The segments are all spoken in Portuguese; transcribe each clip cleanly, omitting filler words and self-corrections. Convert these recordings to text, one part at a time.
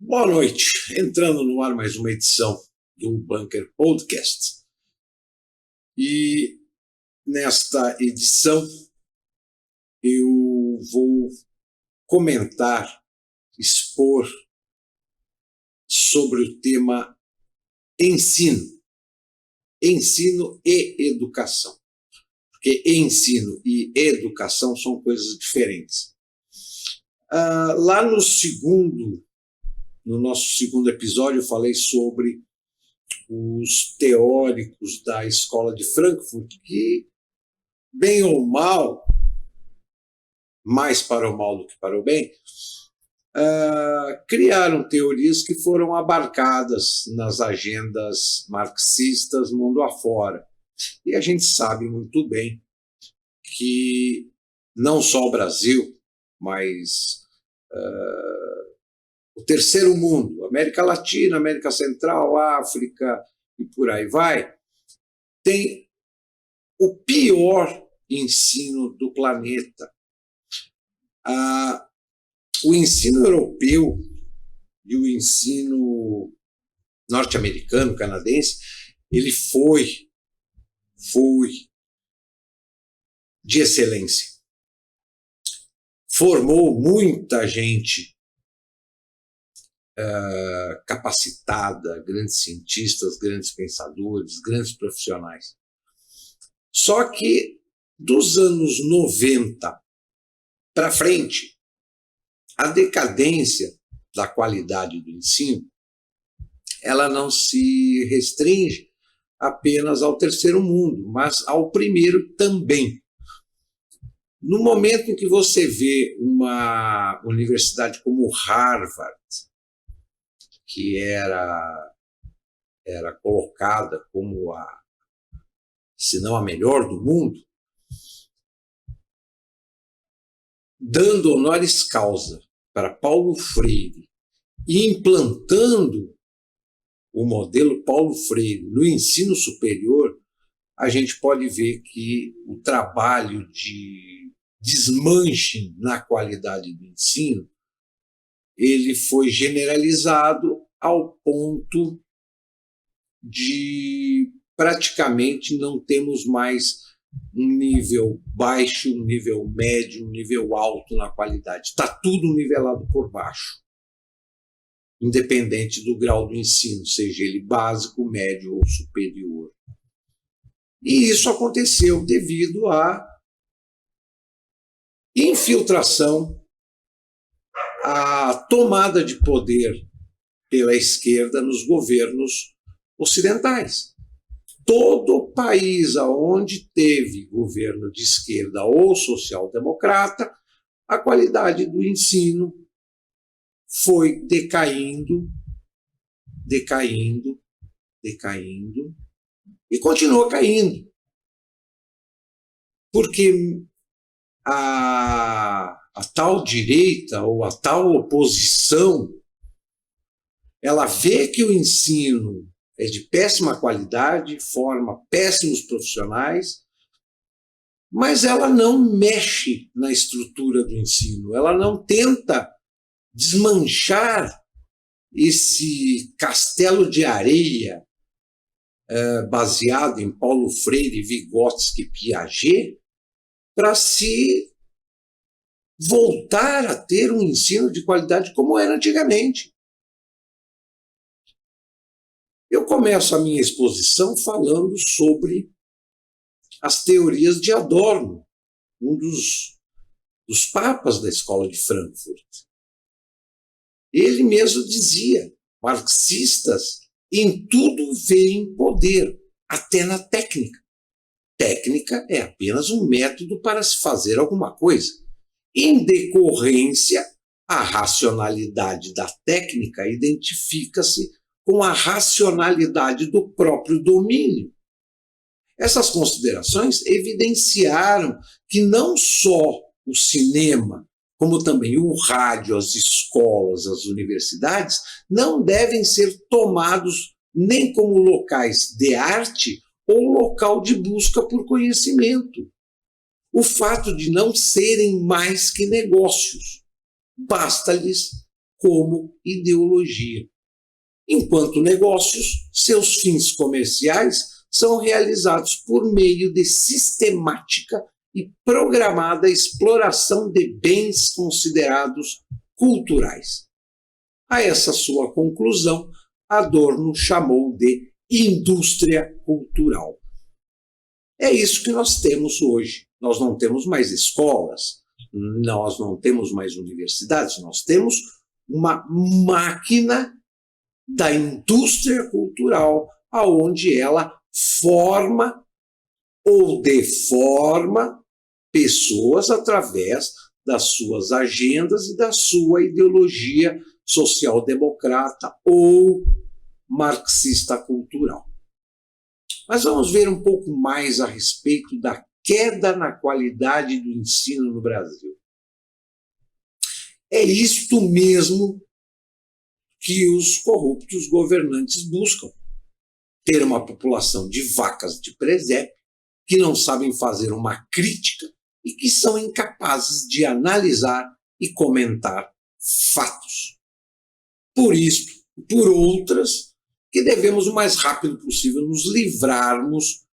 Boa noite, entrando no ar mais uma edição do Bunker Podcast. E nesta edição eu vou comentar, expor sobre o tema ensino e educação. Porque ensino e educação são coisas diferentes. Lá no nosso segundo episódio, eu falei sobre os teóricos da escola de Frankfurt, que, bem ou mal, mais para o mal do que para o bem, criaram teorias que foram abarcadas nas agendas marxistas mundo afora. E a gente sabe muito bem que não só o Brasil, mas o terceiro mundo, América Latina, América Central, África e por aí vai, tem o pior ensino do planeta. O ensino europeu e o ensino norte-americano, canadense, ele foi de excelência. Formou muita gente capacitada, grandes cientistas, grandes pensadores, grandes profissionais. Só que dos anos 90 para frente, a decadência da qualidade do ensino, ela não se restringe apenas ao terceiro mundo, mas ao primeiro também. No momento em que você vê uma universidade como Harvard, que era colocada como se não a melhor do mundo, dando honoris causa para Paulo Freire e implantando o modelo Paulo Freire no ensino superior, a gente pode ver que o trabalho de desmanche na qualidade do ensino, ele foi generalizado ao ponto de praticamente não termos mais um nível baixo, um nível médio, um nível alto na qualidade. Está tudo nivelado por baixo, independente do grau do ensino, seja ele básico, médio ou superior. E isso aconteceu devido à infiltração, à tomada de poder pela esquerda nos governos ocidentais. Todo país onde teve governo de esquerda ou social-democrata, a qualidade do ensino foi decaindo e continua caindo. Porque a tal direita ou a tal oposição, ela vê que o ensino é de péssima qualidade, forma péssimos profissionais, mas ela não mexe na estrutura do ensino, ela não tenta desmanchar esse castelo de areia baseado em Paulo Freire, Vygotsky e Piaget, para se voltar a ter um ensino de qualidade como era antigamente. Eu começo a minha exposição falando sobre as teorias de Adorno, um dos papas da escola de Frankfurt. Ele mesmo dizia, marxistas em tudo veem poder, até na técnica. Técnica é apenas um método para se fazer alguma coisa. Em decorrência, a racionalidade da técnica identifica-se com a racionalidade do próprio domínio. Essas considerações evidenciaram que não só o cinema, como também o rádio, as escolas, as universidades, não devem ser tomados nem como locais de arte ou local de busca por conhecimento. O fato de não serem mais que negócios. Basta-lhes como ideologia. Enquanto negócios, seus fins comerciais são realizados por meio de sistemática e programada exploração de bens considerados culturais. A essa sua conclusão, Adorno chamou de indústria cultural. É isso que nós temos hoje. Nós não temos mais escolas, nós não temos mais universidades, nós temos uma máquina da indústria cultural, aonde ela forma ou deforma pessoas através das suas agendas e da sua ideologia social-democrata ou marxista cultural. Mas vamos ver um pouco mais a respeito da queda na qualidade do ensino no Brasil. É isto mesmo que os corruptos governantes buscam: ter uma população de vacas de presépio que não sabem fazer uma crítica e que são incapazes de analisar e comentar fatos. Por isto, por outras, que devemos o mais rápido possível nos livrarmos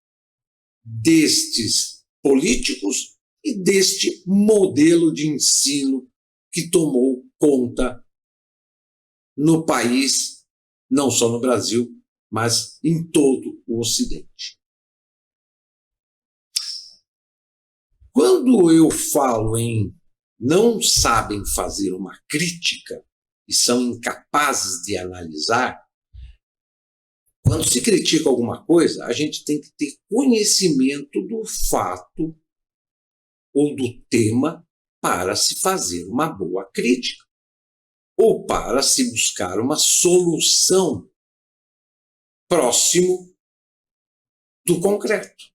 destes políticos e deste modelo de ensino que tomou conta no país, não só no Brasil, mas em todo o Ocidente. Quando eu falo em não sabem fazer uma crítica e são incapazes de analisar, quando se critica alguma coisa, a gente tem que ter conhecimento do fato ou do tema para se fazer uma boa crítica, ou para se buscar uma solução próximo do concreto.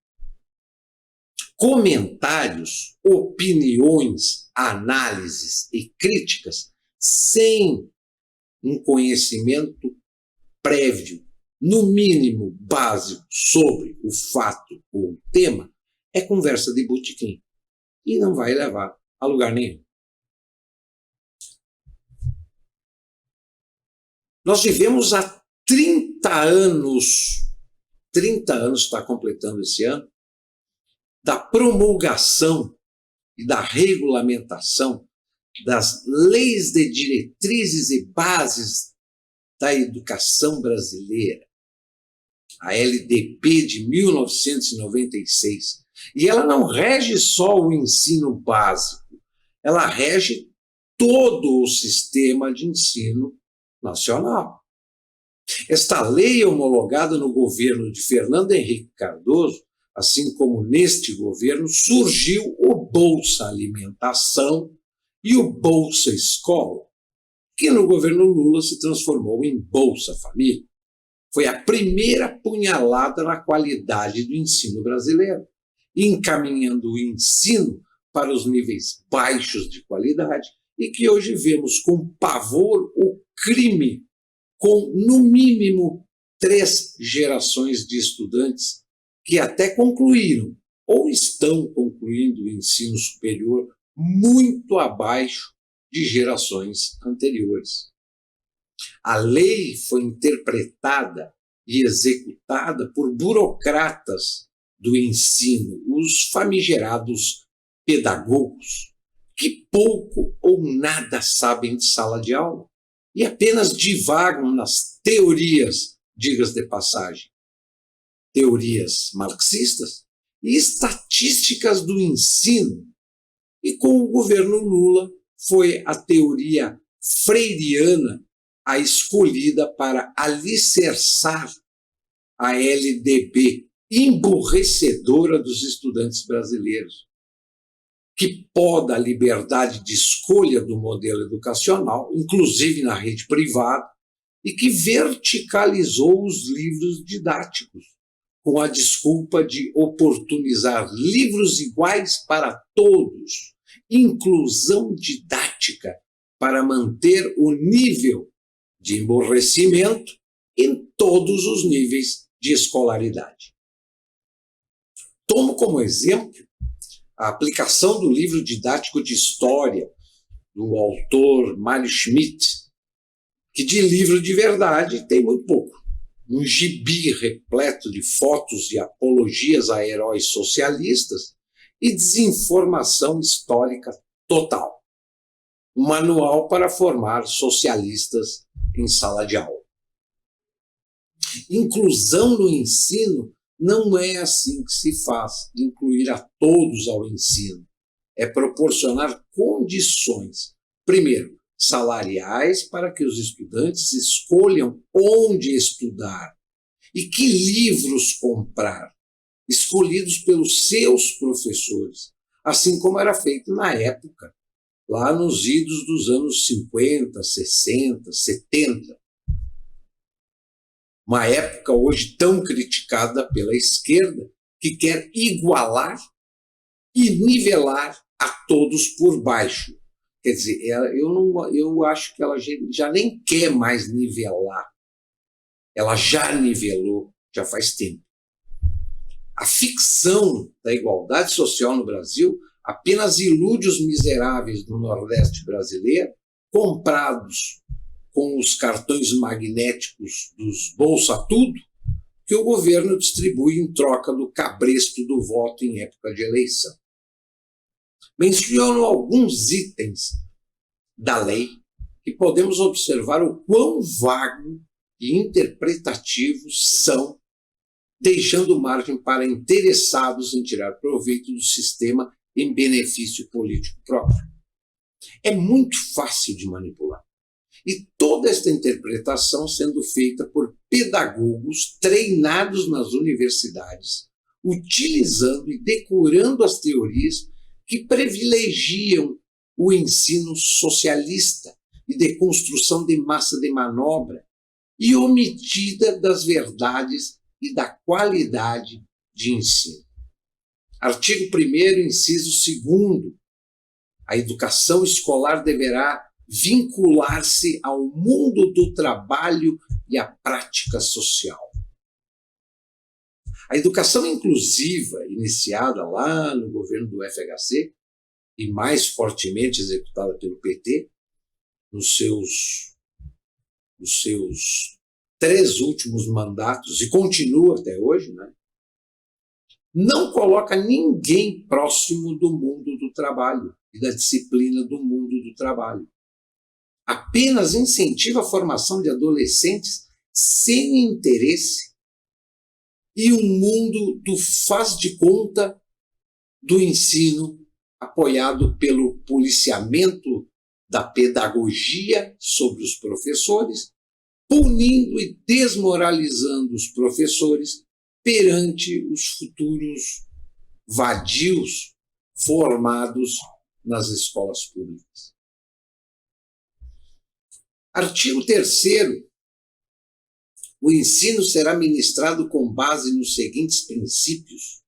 Comentários, opiniões, análises e críticas sem um conhecimento prévio, no mínimo básico, sobre o fato ou o tema, é conversa de botequim e não vai levar a lugar nenhum. Nós vivemos há 30 anos está completando esse ano, da promulgação e da regulamentação das leis de diretrizes e bases da educação brasileira, a LDB de 1996. E ela não rege só o ensino básico, ela rege todo o sistema de ensino nacional. Esta lei homologada no governo de Fernando Henrique Cardoso, assim como neste governo, surgiu o Bolsa Alimentação e o Bolsa Escola, que no governo Lula se transformou em Bolsa Família. Foi a primeira punhalada na qualidade do ensino brasileiro, encaminhando o ensino para os níveis baixos de qualidade e que hoje vemos com pavor o crime com, no mínimo, 3 gerações de estudantes que até concluíram ou estão concluindo o ensino superior muito abaixo de gerações anteriores. A lei foi interpretada e executada por burocratas do ensino, os famigerados pedagogos, que pouco ou nada sabem de sala de aula e apenas divagam nas teorias, diga-se de passagem, teorias marxistas e estatísticas do ensino. E com o governo Lula foi a teoria freiriana a escolhida para alicerçar a LDB emburrecedora dos estudantes brasileiros, que poda a liberdade de escolha do modelo educacional, inclusive na rede privada, e que verticalizou os livros didáticos, com a desculpa de oportunizar livros iguais para todos, inclusão didática, para manter o nível de emborrecimento em todos os níveis de escolaridade. Tomo como exemplo a aplicação do livro didático de História, do autor Mário Schmidt, que de livro de verdade tem muito pouco. Um gibi repleto de fotos e apologias a heróis socialistas e desinformação histórica total. Um manual para formar socialistas em sala de aula. Inclusão no ensino não é assim que se faz, de incluir a todos ao ensino. É proporcionar condições, primeiro, salariais para que os estudantes escolham onde estudar e que livros comprar, escolhidos pelos seus professores, assim como era feito na época, lá nos idos dos anos 50, 60, 70. Uma época hoje tão criticada pela esquerda, que quer igualar e nivelar a todos por baixo. Quer dizer, eu acho que ela já nem quer mais nivelar. Ela já nivelou, já faz tempo. A ficção da igualdade social no Brasil apenas ilude os miseráveis do Nordeste brasileiro, comprados com os cartões magnéticos dos Bolsa Tudo, que o governo distribui em troca do cabresto do voto em época de eleição. Menciono alguns itens da lei que podemos observar o quão vago e interpretativos são, deixando margem para interessados em tirar proveito do sistema em benefício político próprio. É muito fácil de manipular. E toda esta interpretação sendo feita por pedagogos treinados nas universidades, utilizando e decorando as teorias que privilegiam o ensino socialista e de construção de massa de manobra e omitida das verdades e da qualidade de ensino. Artigo 1º, inciso 2º. A educação escolar deverá vincular-se ao mundo do trabalho e à prática social. A educação inclusiva, iniciada lá no governo do FHC e mais fortemente executada pelo PT, nos seus 3 últimos mandatos, e continua até hoje, né? Não coloca ninguém próximo do mundo do trabalho e da disciplina do mundo do trabalho. Apenas incentiva a formação de adolescentes sem interesse e um mundo do faz de conta do ensino apoiado pelo policiamento da pedagogia sobre os professores, punindo e desmoralizando os professores perante os futuros vadios formados nas escolas públicas. Artigo 3º. O ensino será ministrado com base nos seguintes princípios: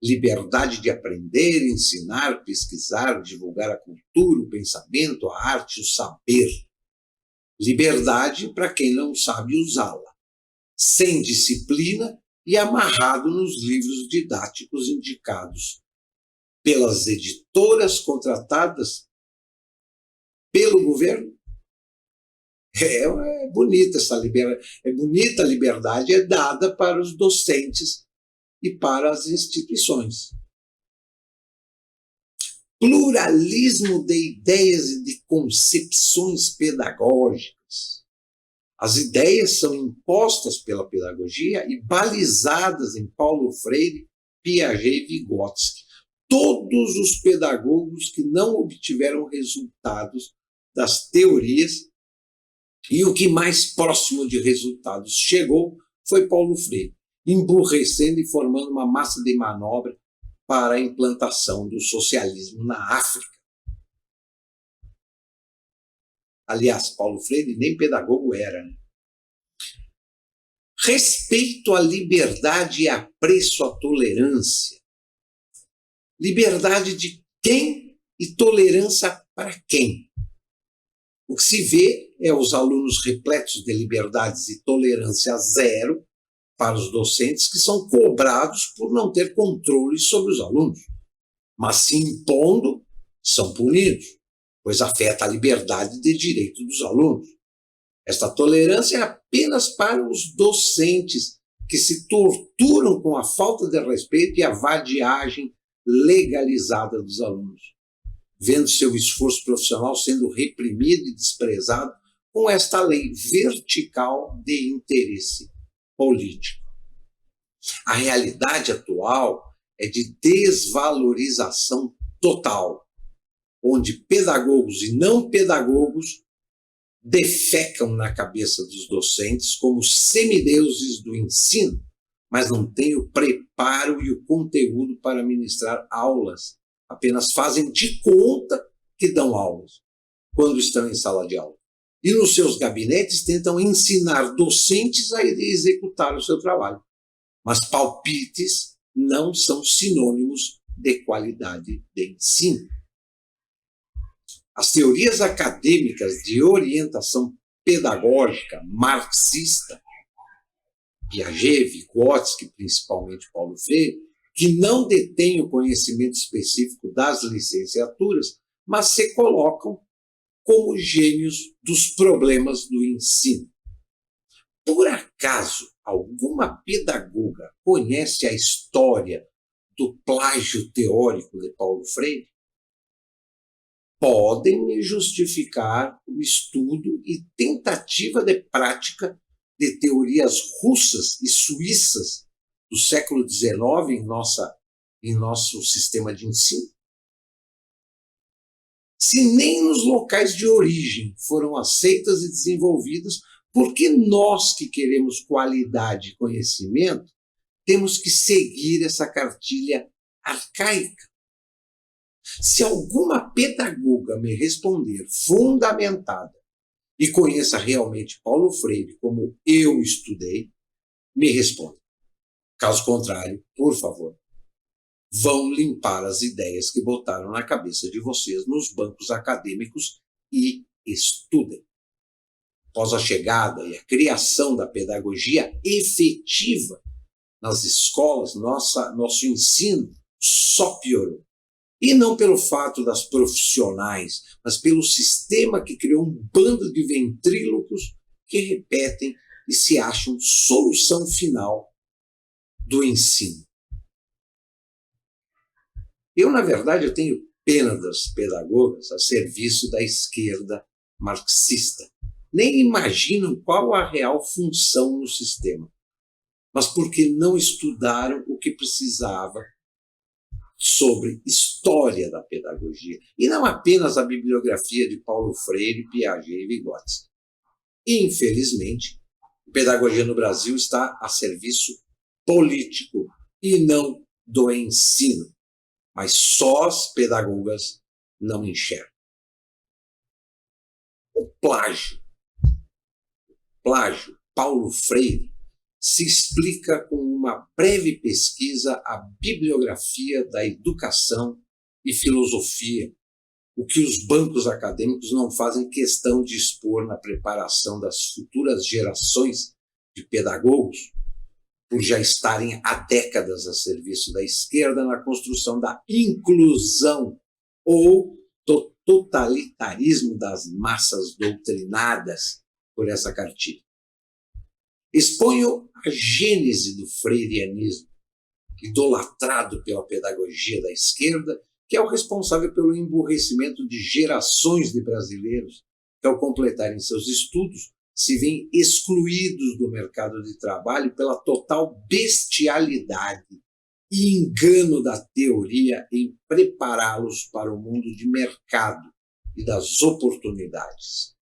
liberdade de aprender, ensinar, pesquisar, divulgar a cultura, o pensamento, a arte, o saber. Liberdade para quem não sabe usá-la, sem disciplina e amarrado nos livros didáticos indicados pelas editoras contratadas pelo governo. É bonita essa liberdade. É bonita a liberdade, é dada para os docentes e para as instituições. Pluralismo de ideias e de concepções pedagógicas. As ideias são impostas pela pedagogia e balizadas em Paulo Freire, Piaget e Vygotsky. Todos os pedagogos que não obtiveram resultados das teorias, e o que mais próximo de resultados chegou foi Paulo Freire, emburrecendo e formando uma massa de manobra para a implantação do socialismo na África. Aliás, Paulo Freire nem pedagogo era, né? Respeito à liberdade e apreço à tolerância. Liberdade de quem e tolerância para quem? O que se vê é os alunos repletos de liberdades e tolerância zero para os docentes, que são cobrados por não ter controle sobre os alunos, mas se impondo, são punidos, pois afeta a liberdade de direito dos alunos. Esta tolerância é apenas para os docentes que se torturam com a falta de respeito e a vadiagem legalizada dos alunos, vendo seu esforço profissional sendo reprimido e desprezado com esta lei vertical de interesse político. A realidade atual é de desvalorização total, onde pedagogos e não pedagogos defecam na cabeça dos docentes como semideuses do ensino, mas não têm o preparo e o conteúdo para ministrar aulas, apenas fazem de conta que dão aulas quando estão em sala de aula. E nos seus gabinetes tentam ensinar docentes a executar o seu trabalho. Mas palpites não são sinônimos de qualidade de ensino. As teorias acadêmicas de orientação pedagógica marxista, Piaget, Vygotsky, principalmente Paulo Freire, que não detêm o conhecimento específico das licenciaturas, mas se colocam como gênios dos problemas do ensino. Por acaso, alguma pedagoga conhece a história do plágio teórico de Paulo Freire? Podem me justificar o estudo e tentativa de prática de teorias russas e suíças do século XIX em nosso sistema de ensino? Se nem nos locais de origem foram aceitas e desenvolvidas, por que nós que queremos qualidade e conhecimento temos que seguir essa cartilha arcaica? Se alguma pedagoga me responder fundamentada e conheça realmente Paulo Freire como eu estudei, me responda. Caso contrário, por favor, vão limpar as ideias que botaram na cabeça de vocês nos bancos acadêmicos e estudem. Após a chegada e a criação da pedagogia efetiva nas escolas, nosso ensino só piorou. E não pelo fato das profissionais, mas pelo sistema que criou um bando de ventrílocos que repetem e se acham solução final do ensino. Na verdade, eu tenho pena das pedagogas a serviço da esquerda marxista. Nem imaginam qual a real função no sistema, mas porque não estudaram o que precisava sobre história da pedagogia, e não apenas a bibliografia de Paulo Freire, Piaget e Vygotsky. Infelizmente, a pedagogia no Brasil está a serviço político e não do ensino, mas só as pedagogas não enxergam. O plágio, Paulo Freire, se explica com uma breve pesquisa à bibliografia da educação e filosofia, o que os bancos acadêmicos não fazem questão de expor na preparação das futuras gerações de pedagogos, por já estarem há décadas a serviço da esquerda na construção da inclusão ou do totalitarismo das massas doutrinadas por essa cartilha. Exponho a gênese do freirianismo, idolatrado pela pedagogia da esquerda, que é o responsável pelo emburrecimento de gerações de brasileiros que, ao completarem seus estudos, se veem excluídos do mercado de trabalho pela total bestialidade e engano da teoria em prepará-los para o mundo de mercado e das oportunidades.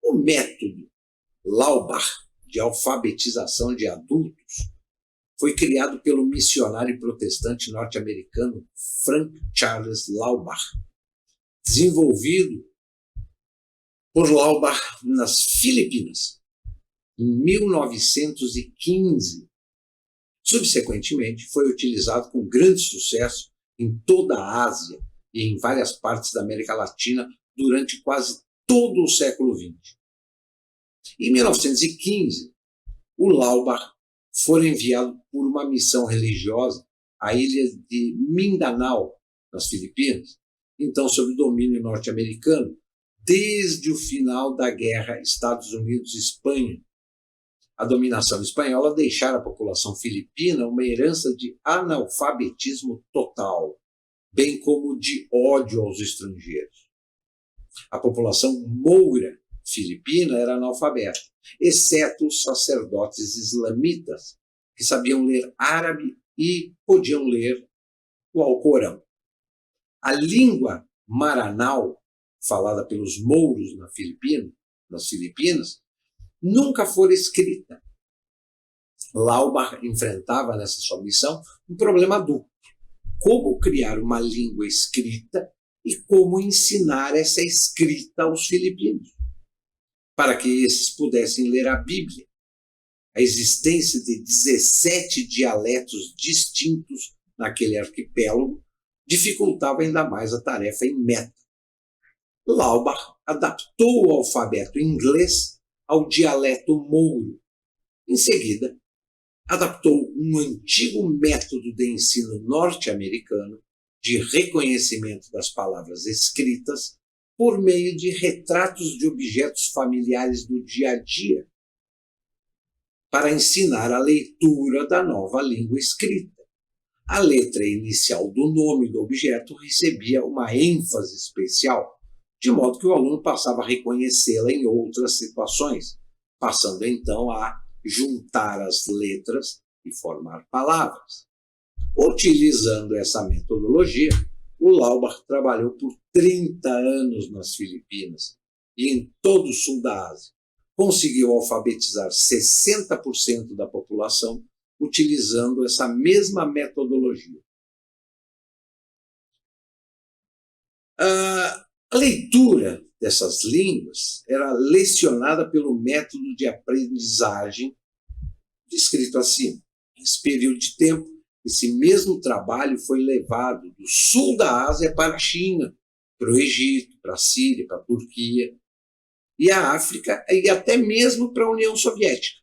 O método Laubach de alfabetização de adultos foi criado pelo missionário protestante norte-americano Frank Charles Laubach, desenvolvido por Laubach nas Filipinas, em 1915. Subsequentemente, foi utilizado com grande sucesso em toda a Ásia e em várias partes da América Latina durante quase todo o século XX. Em 1915, o Laubach foi enviado por uma missão religiosa à ilha de Mindanao, nas Filipinas, então sob domínio norte-americano, desde o final da guerra Estados Unidos-Espanha. A dominação espanhola deixara à população filipina uma herança de analfabetismo total, bem como de ódio aos estrangeiros. A população moura filipina era analfabeta, exceto os sacerdotes islamitas, que sabiam ler árabe e podiam ler o Alcorão. A língua maranhão, falada pelos mouros nas Filipinas, nunca fora escrita. Laubach enfrentava nessa sua missão um problema duplo: como criar uma língua escrita e como ensinar essa escrita aos filipinos, para que esses pudessem ler a Bíblia. A existência de 17 dialetos distintos naquele arquipélago dificultava ainda mais a tarefa em meta. Laubach adaptou o alfabeto inglês ao dialeto mouro. Em seguida, adaptou um antigo método de ensino norte-americano de reconhecimento das palavras escritas por meio de retratos de objetos familiares do dia a dia, para ensinar a leitura da nova língua escrita. A letra inicial do nome do objeto recebia uma ênfase especial, de modo que o aluno passava a reconhecê-la em outras situações, passando então a juntar as letras e formar palavras. Utilizando essa metodologia, o Laubach trabalhou por 30 anos nas Filipinas e em todo o sul da Ásia. Conseguiu alfabetizar 60% da população utilizando essa mesma metodologia. A leitura dessas línguas era lecionada pelo método de aprendizagem descrito acima. Nesse período de tempo, esse mesmo trabalho foi levado do sul da Ásia para a China, para o Egito, para a Síria, para a Turquia, e a África, e até mesmo para a União Soviética.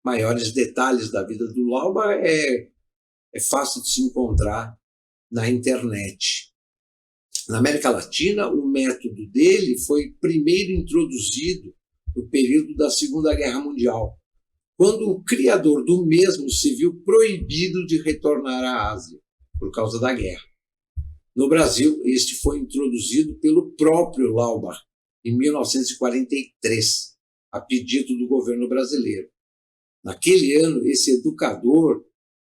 Maiores detalhes da vida do Laubach é fácil de se encontrar na internet. Na América Latina, o método dele foi primeiro introduzido no período da Segunda Guerra Mundial, quando o criador do mesmo se viu proibido de retornar à Ásia por causa da guerra. No Brasil, este foi introduzido pelo próprio Laubach em 1943, a pedido do governo brasileiro. Naquele ano, esse educador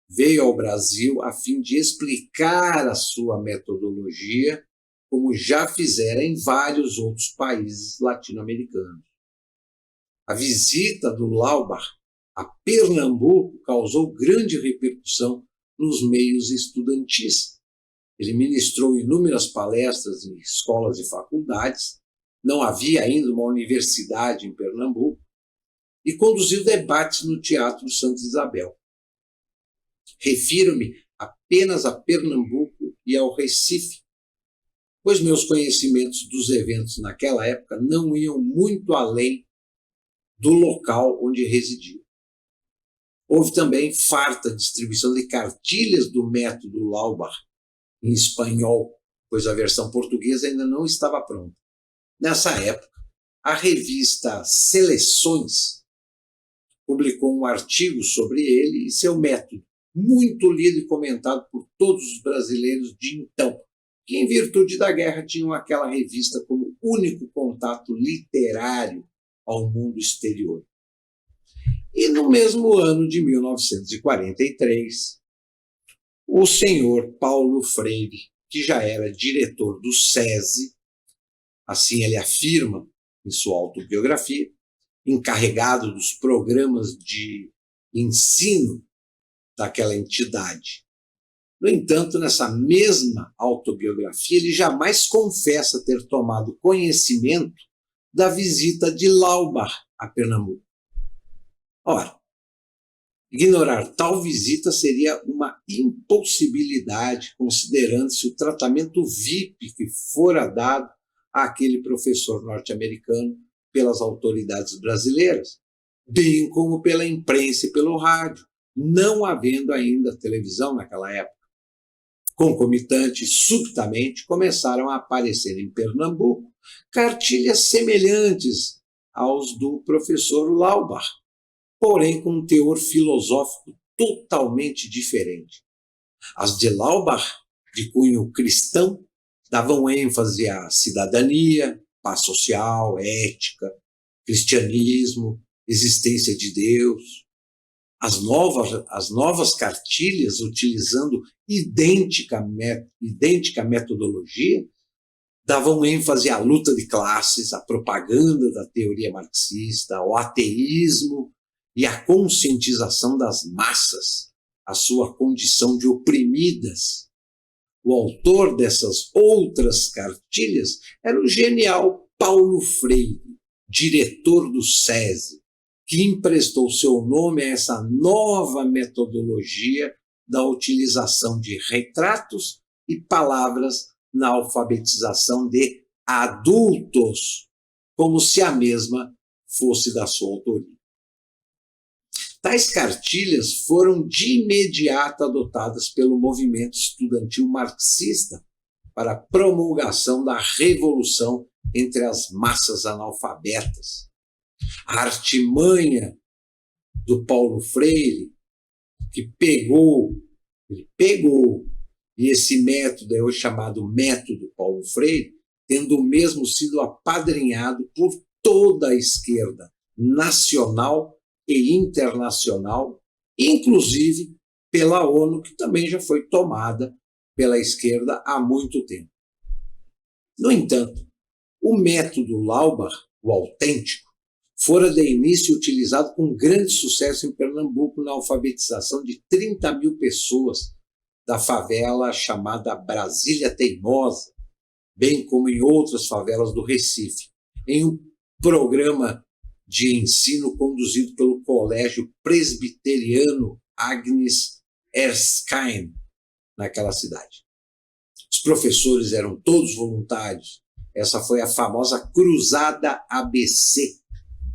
veio ao Brasil a fim de explicar a sua metodologia, como já fizera em vários outros países latino-americanos. A visita do Laubach a Pernambuco causou grande repercussão nos meios estudantis. Ele ministrou inúmeras palestras em escolas e faculdades, não havia ainda uma universidade em Pernambuco, e conduziu debates no Teatro Santa Isabel. Refiro-me apenas a Pernambuco e ao Recife, pois meus conhecimentos dos eventos naquela época não iam muito além do local onde residia. Houve também farta distribuição de cartilhas do método Laubach em espanhol, pois a versão portuguesa ainda não estava pronta. Nessa época, a revista Seleções publicou um artigo sobre ele e seu método, muito lido e comentado por todos os brasileiros de então, que, em virtude da guerra, tinham aquela revista como único contato literário ao mundo exterior. E no mesmo ano de 1943, o senhor Paulo Freire, que já era diretor do SESI, assim ele afirma em sua autobiografia, encarregado dos programas de ensino daquela entidade. No entanto, nessa mesma autobiografia, ele jamais confessa ter tomado conhecimento da visita de Laubach a Pernambuco. Ora, ignorar tal visita seria uma impossibilidade, considerando-se o tratamento VIP que fora dado àquele professor norte-americano pelas autoridades brasileiras, bem como pela imprensa e pelo rádio, não havendo ainda televisão naquela época. Concomitante, subitamente, começaram a aparecer em Pernambuco cartilhas semelhantes aos do professor Laubach, porém com um teor filosófico totalmente diferente. As de Laubach, de cunho cristão, davam ênfase à cidadania, paz social, ética, cristianismo, existência de Deus. As novas cartilhas, utilizando idêntica metodologia, davam ênfase à luta de classes, à propaganda da teoria marxista, ao ateísmo e à conscientização das massas, à sua condição de oprimidas. O autor dessas outras cartilhas era o genial Paulo Freire, diretor do SESI, que emprestou seu nome a essa nova metodologia da utilização de retratos e palavras na alfabetização de adultos, como se a mesma fosse da sua autoria. Tais cartilhas foram de imediato adotadas pelo movimento estudantil marxista para a promulgação da revolução entre as massas analfabetas. A artimanha do Paulo Freire, que pegou, e esse método é o chamado método Paulo Freire, tendo mesmo sido apadrinhado por toda a esquerda nacional e internacional, inclusive pela ONU, que também já foi tomada pela esquerda há muito tempo. No entanto, o método Laubach, o autêntico, fora de início utilizado com grande sucesso em Pernambuco na alfabetização de 30 mil pessoas da favela chamada Brasília Teimosa, bem como em outras favelas do Recife, em um programa de ensino conduzido pelo Colégio Presbiteriano Agnes Erskine, naquela cidade. Os professores eram todos voluntários. Essa foi a famosa Cruzada ABC,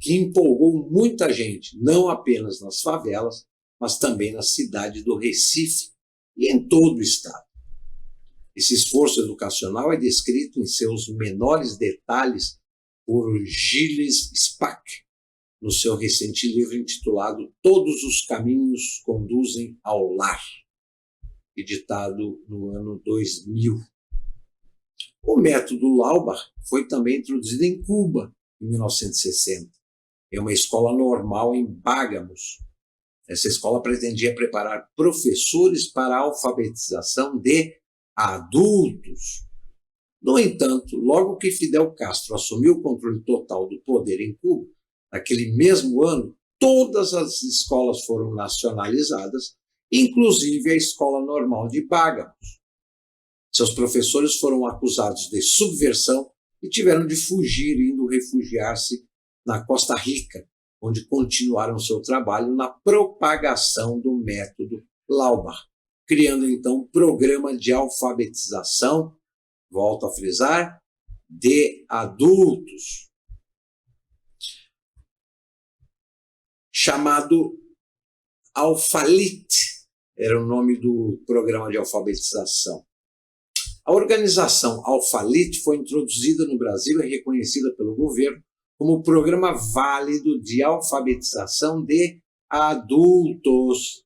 que empolgou muita gente, não apenas nas favelas, mas também na cidade do Recife e em todo o estado. Esse esforço educacional é descrito em seus menores detalhes por Gilles Spack, no seu recente livro intitulado Todos os Caminhos Conduzem ao Lar, editado no ano 2000. O método Laubach foi também introduzido em Cuba, em 1960. É uma escola normal em Bagamos. Essa escola pretendia preparar professores para a alfabetização de adultos. No entanto, logo que Fidel Castro assumiu o controle total do poder em Cuba, naquele mesmo ano, todas as escolas foram nacionalizadas, inclusive a Escola Normal de Bagamos. Seus professores foram acusados de subversão e tiveram de fugir, indo refugiar-se na Costa Rica, onde continuaram seu trabalho na propagação do método Laubach, criando então um programa de alfabetização, volto a frisar, de adultos, chamado Alfalit, era o nome do programa de alfabetização. A organização Alfalit foi introduzida no Brasil e reconhecida pelo governo como programa válido de alfabetização de adultos.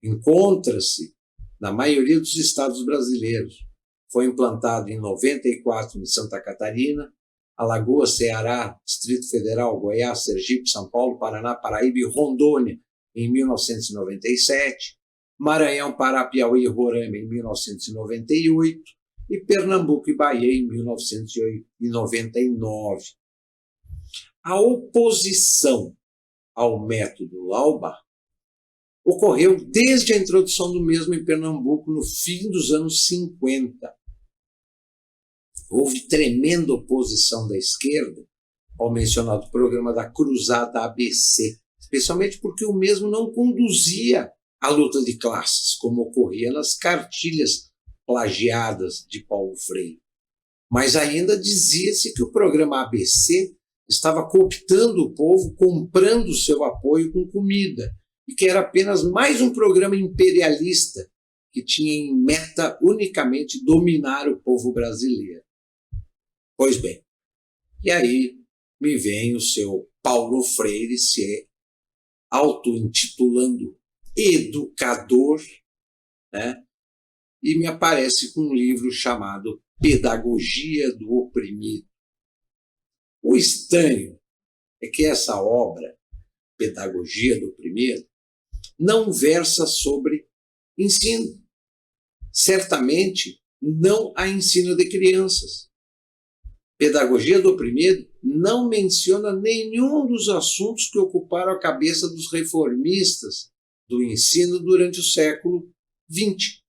Encontra-se na maioria dos estados brasileiros. Foi implantado em 94 em Santa Catarina, Alagoas, Ceará, Distrito Federal, Goiás, Sergipe, São Paulo, Paraná, Paraíba e Rondônia em 1997, Maranhão, Pará, Piauí e Roraima em 1998 e Pernambuco e Bahia em 1999. A oposição ao método Laubach ocorreu desde a introdução do mesmo em Pernambuco no fim dos anos 50. Houve tremenda oposição da esquerda ao mencionado programa da Cruzada ABC, especialmente porque o mesmo não conduzia à luta de classes, como ocorria nas cartilhas plagiadas de Paulo Freire. Mas ainda dizia-se que o programa ABC estava cooptando o povo, comprando seu apoio com comida, e que era apenas mais um programa imperialista que tinha em meta unicamente dominar o povo brasileiro. Pois bem, e aí me vem o seu Paulo Freire se auto-intitulando educador, né? E me aparece com um livro chamado Pedagogia do Oprimido. O estranho é que essa obra, Pedagogia do Oprimido, não versa sobre ensino. Certamente não a ensino de crianças. Pedagogia do Oprimido não menciona nenhum dos assuntos que ocuparam a cabeça dos reformistas do ensino durante o século XX.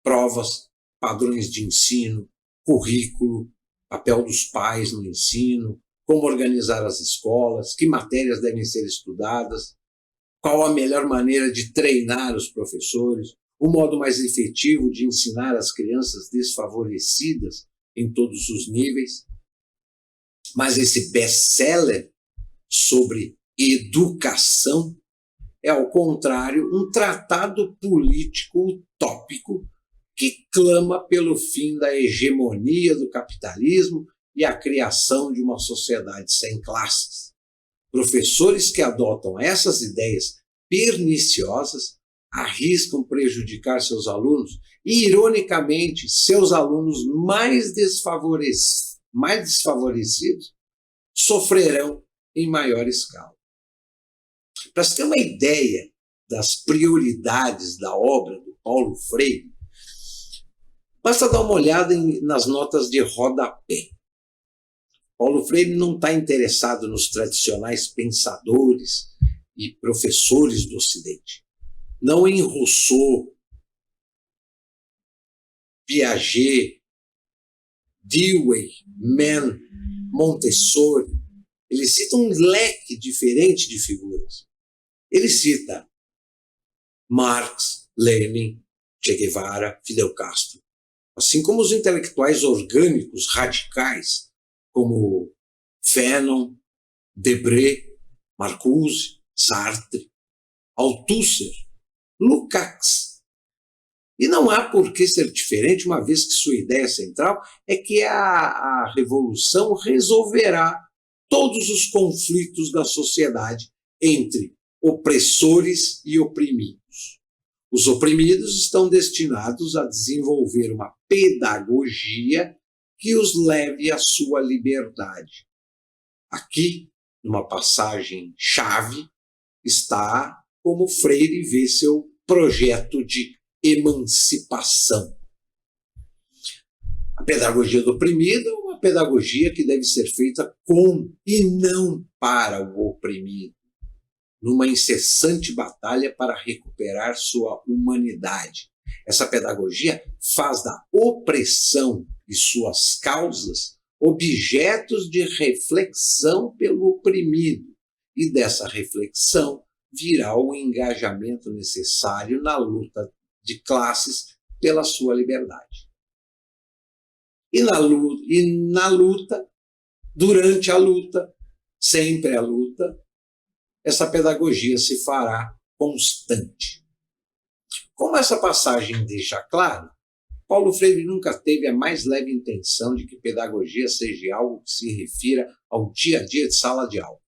Provas, padrões de ensino, currículo, papel dos pais no ensino, como organizar as escolas, que matérias devem ser estudadas, qual a melhor maneira de treinar os professores, o modo mais efetivo de ensinar as crianças desfavorecidas em todos os níveis. Mas esse best-seller sobre educação é, ao contrário, um tratado político utópico que clama pelo fim da hegemonia do capitalismo e a criação de uma sociedade sem classes. Professores que adotam essas ideias perniciosas arriscam prejudicar seus alunos e, ironicamente, seus alunos mais desfavorecidos sofrerão em maior escala. Para se ter uma ideia das prioridades da obra do Paulo Freire, basta dar uma olhada nas notas de rodapé. Paulo Freire não está interessado nos tradicionais pensadores e professores do Ocidente. Não em Rousseau, Piaget, Dewey, Mann, Montessori. Ele cita um leque diferente de figuras. Ele cita Marx, Lenin, Che Guevara, Fidel Castro, assim como os intelectuais orgânicos radicais, como Fanon, Debré, Marcuse, Sartre, Althusser, Lukács. E não há por que ser diferente, uma vez que sua ideia central é que a revolução resolverá todos os conflitos da sociedade entre opressores e oprimidos. Os oprimidos estão destinados a desenvolver uma pedagogia que os leve à sua liberdade. Aqui, numa passagem-chave, está como Freire vê seu projeto de emancipação. A pedagogia do oprimido é uma pedagogia que deve ser feita com e não para o oprimido, numa incessante batalha para recuperar sua humanidade. Essa pedagogia faz da opressão e suas causas objetos de reflexão pelo oprimido, e dessa reflexão virá o engajamento necessário na luta de classes pela sua liberdade. E na luta, durante a luta, sempre a luta, essa pedagogia se fará constante. Como essa passagem deixa claro, Paulo Freire nunca teve a mais leve intenção de que pedagogia seja algo que se refira ao dia a dia de sala de aula,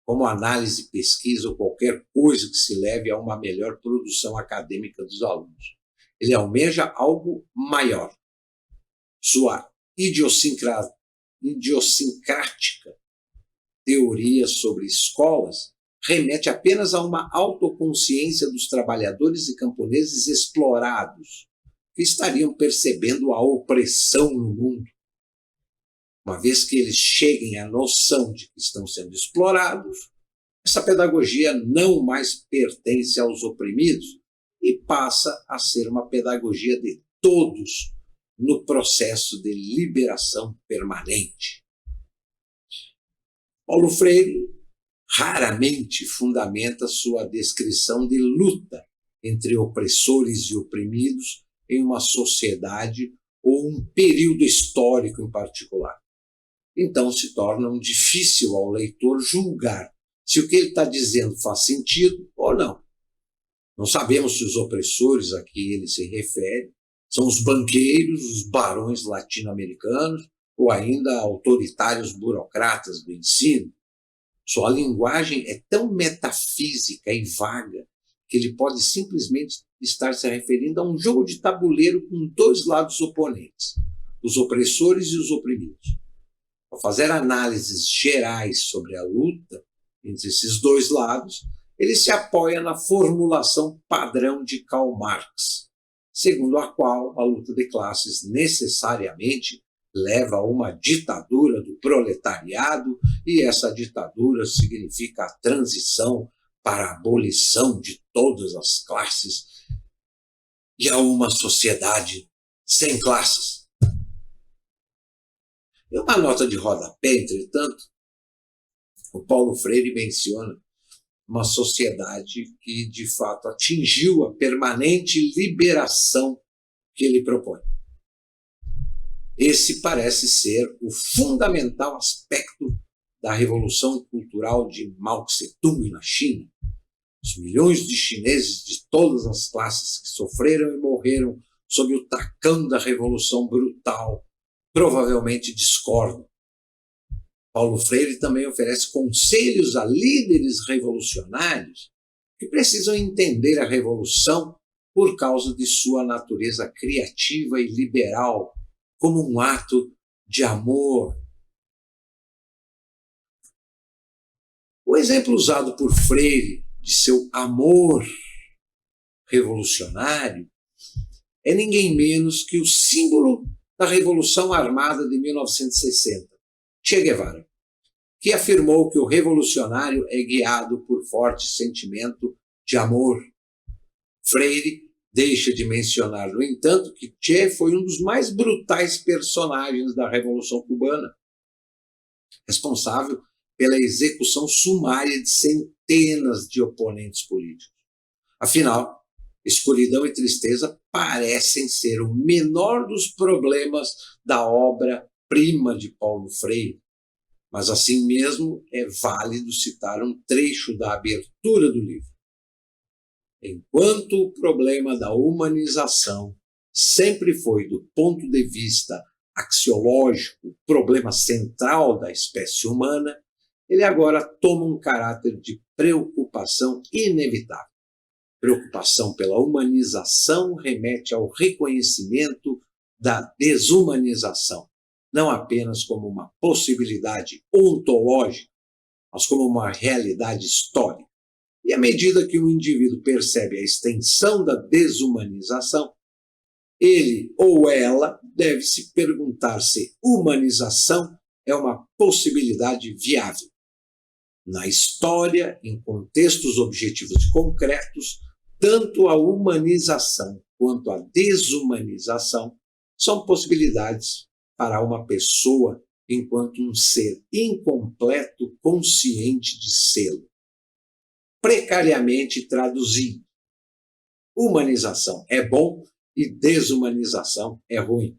como análise, pesquisa ou qualquer coisa que se leve a uma melhor produção acadêmica dos alunos. Ele almeja algo maior. Sua idiosincrática teoria sobre escolas remete apenas a uma autoconsciência dos trabalhadores e camponeses explorados, que estariam percebendo a opressão no mundo. Uma vez que eles cheguem à noção de que estão sendo explorados, essa pedagogia não mais pertence aos oprimidos e passa a ser uma pedagogia de todos no processo de liberação permanente. Paulo Freire raramente fundamenta sua descrição de luta entre opressores e oprimidos em uma sociedade ou um período histórico em particular. Então se torna difícil ao leitor julgar se o que ele está dizendo faz sentido ou não. Não sabemos se os opressores a que ele se refere são os banqueiros, os barões latino-americanos ou ainda autoritários burocratas do ensino. Sua linguagem é tão metafísica e vaga que ele pode simplesmente estar se referindo a um jogo de tabuleiro com dois lados oponentes, os opressores e os oprimidos. Ao fazer análises gerais sobre a luta entre esses dois lados, ele se apoia na formulação padrão de Karl Marx, segundo a qual a luta de classes necessariamente leva a uma ditadura do proletariado, e essa ditadura significa a transição para a abolição de todas as classes e a uma sociedade sem classes. Em uma nota de rodapé, entretanto, o Paulo Freire menciona uma sociedade que, de fato, atingiu a permanente liberação que ele propõe. Esse parece ser o fundamental aspecto da Revolução Cultural de Mao Tse-tung na China. Os milhões de chineses de todas as classes que sofreram e morreram sob o tacão da Revolução Brutal provavelmente discordam. Paulo Freire também oferece conselhos a líderes revolucionários que precisam entender a revolução por causa de sua natureza criativa e liberal, como um ato de amor. O exemplo usado por Freire de seu amor revolucionário é ninguém menos que o símbolo da Revolução Armada de 1960, Che Guevara, que afirmou que o revolucionário é guiado por forte sentimento de amor. Freire deixa de mencionar, no entanto, que Che foi um dos mais brutais personagens da Revolução Cubana, responsável pela execução sumária de centenas de oponentes políticos. Afinal, escuridão e tristeza parecem ser o menor dos problemas da obra-prima de Paulo Freire, mas assim mesmo é válido citar um trecho da abertura do livro. Enquanto o problema da humanização sempre foi, do ponto de vista axiológico, o problema central da espécie humana, ele agora toma um caráter de preocupação inevitável. Preocupação pela humanização remete ao reconhecimento da desumanização, não apenas como uma possibilidade ontológica, mas como uma realidade histórica. E à medida que o indivíduo percebe a extensão da desumanização, ele ou ela deve se perguntar se humanização é uma possibilidade viável. Na história, em contextos objetivos e concretos, tanto a humanização quanto a desumanização são possibilidades para uma pessoa enquanto um ser incompleto, consciente de sê-lo. Precariamente traduzido, humanização é bom e desumanização é ruim.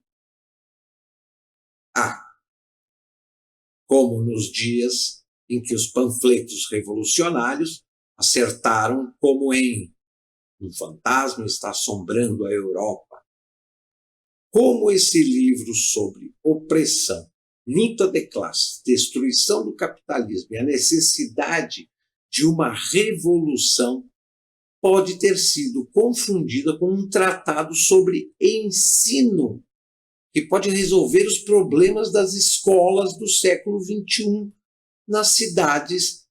Como nos dias em que os panfletos revolucionários acertaram como em Um Fantasma Está Assombrando a Europa. Como esse livro sobre opressão, luta de classes, destruição do capitalismo e a necessidade de uma revolução pode ter sido confundida com um tratado sobre ensino, que pode resolver os problemas das escolas do século XXI nas cidades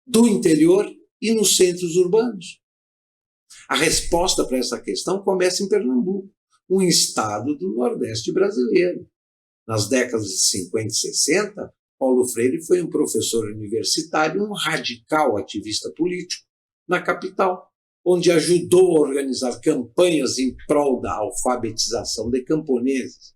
do interior e nos centros urbanos. A resposta para essa questão começa em Pernambuco, um estado do Nordeste brasileiro. Nas décadas de 50 e 60, Paulo Freire foi um professor universitário, um radical ativista político na capital, onde ajudou a organizar campanhas em prol da alfabetização de camponeses.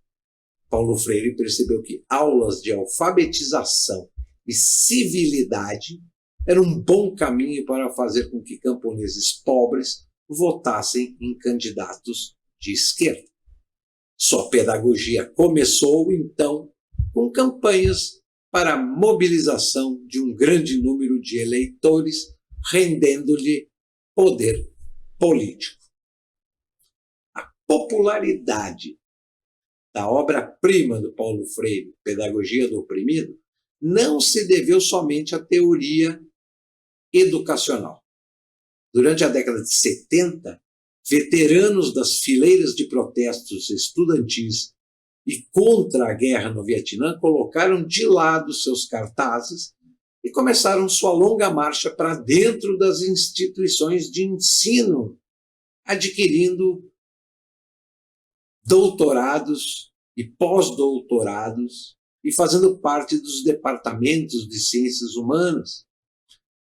Paulo Freire percebeu que aulas de alfabetização e civilidade eram um bom caminho para fazer com que camponeses pobres votassem em candidatos de esquerda. Sua pedagogia começou, então, com campanhas para a mobilização de um grande número de eleitores, rendendo-lhe poder político. A popularidade da obra-prima do Paulo Freire, Pedagogia do Oprimido, não se deveu somente à teoria educacional. Durante a década de 70, veteranos das fileiras de protestos estudantis e contra a guerra no Vietnã colocaram de lado seus cartazes e começaram sua longa marcha para dentro das instituições de ensino, adquirindo doutorados e pós-doutorados e fazendo parte dos departamentos de ciências humanas.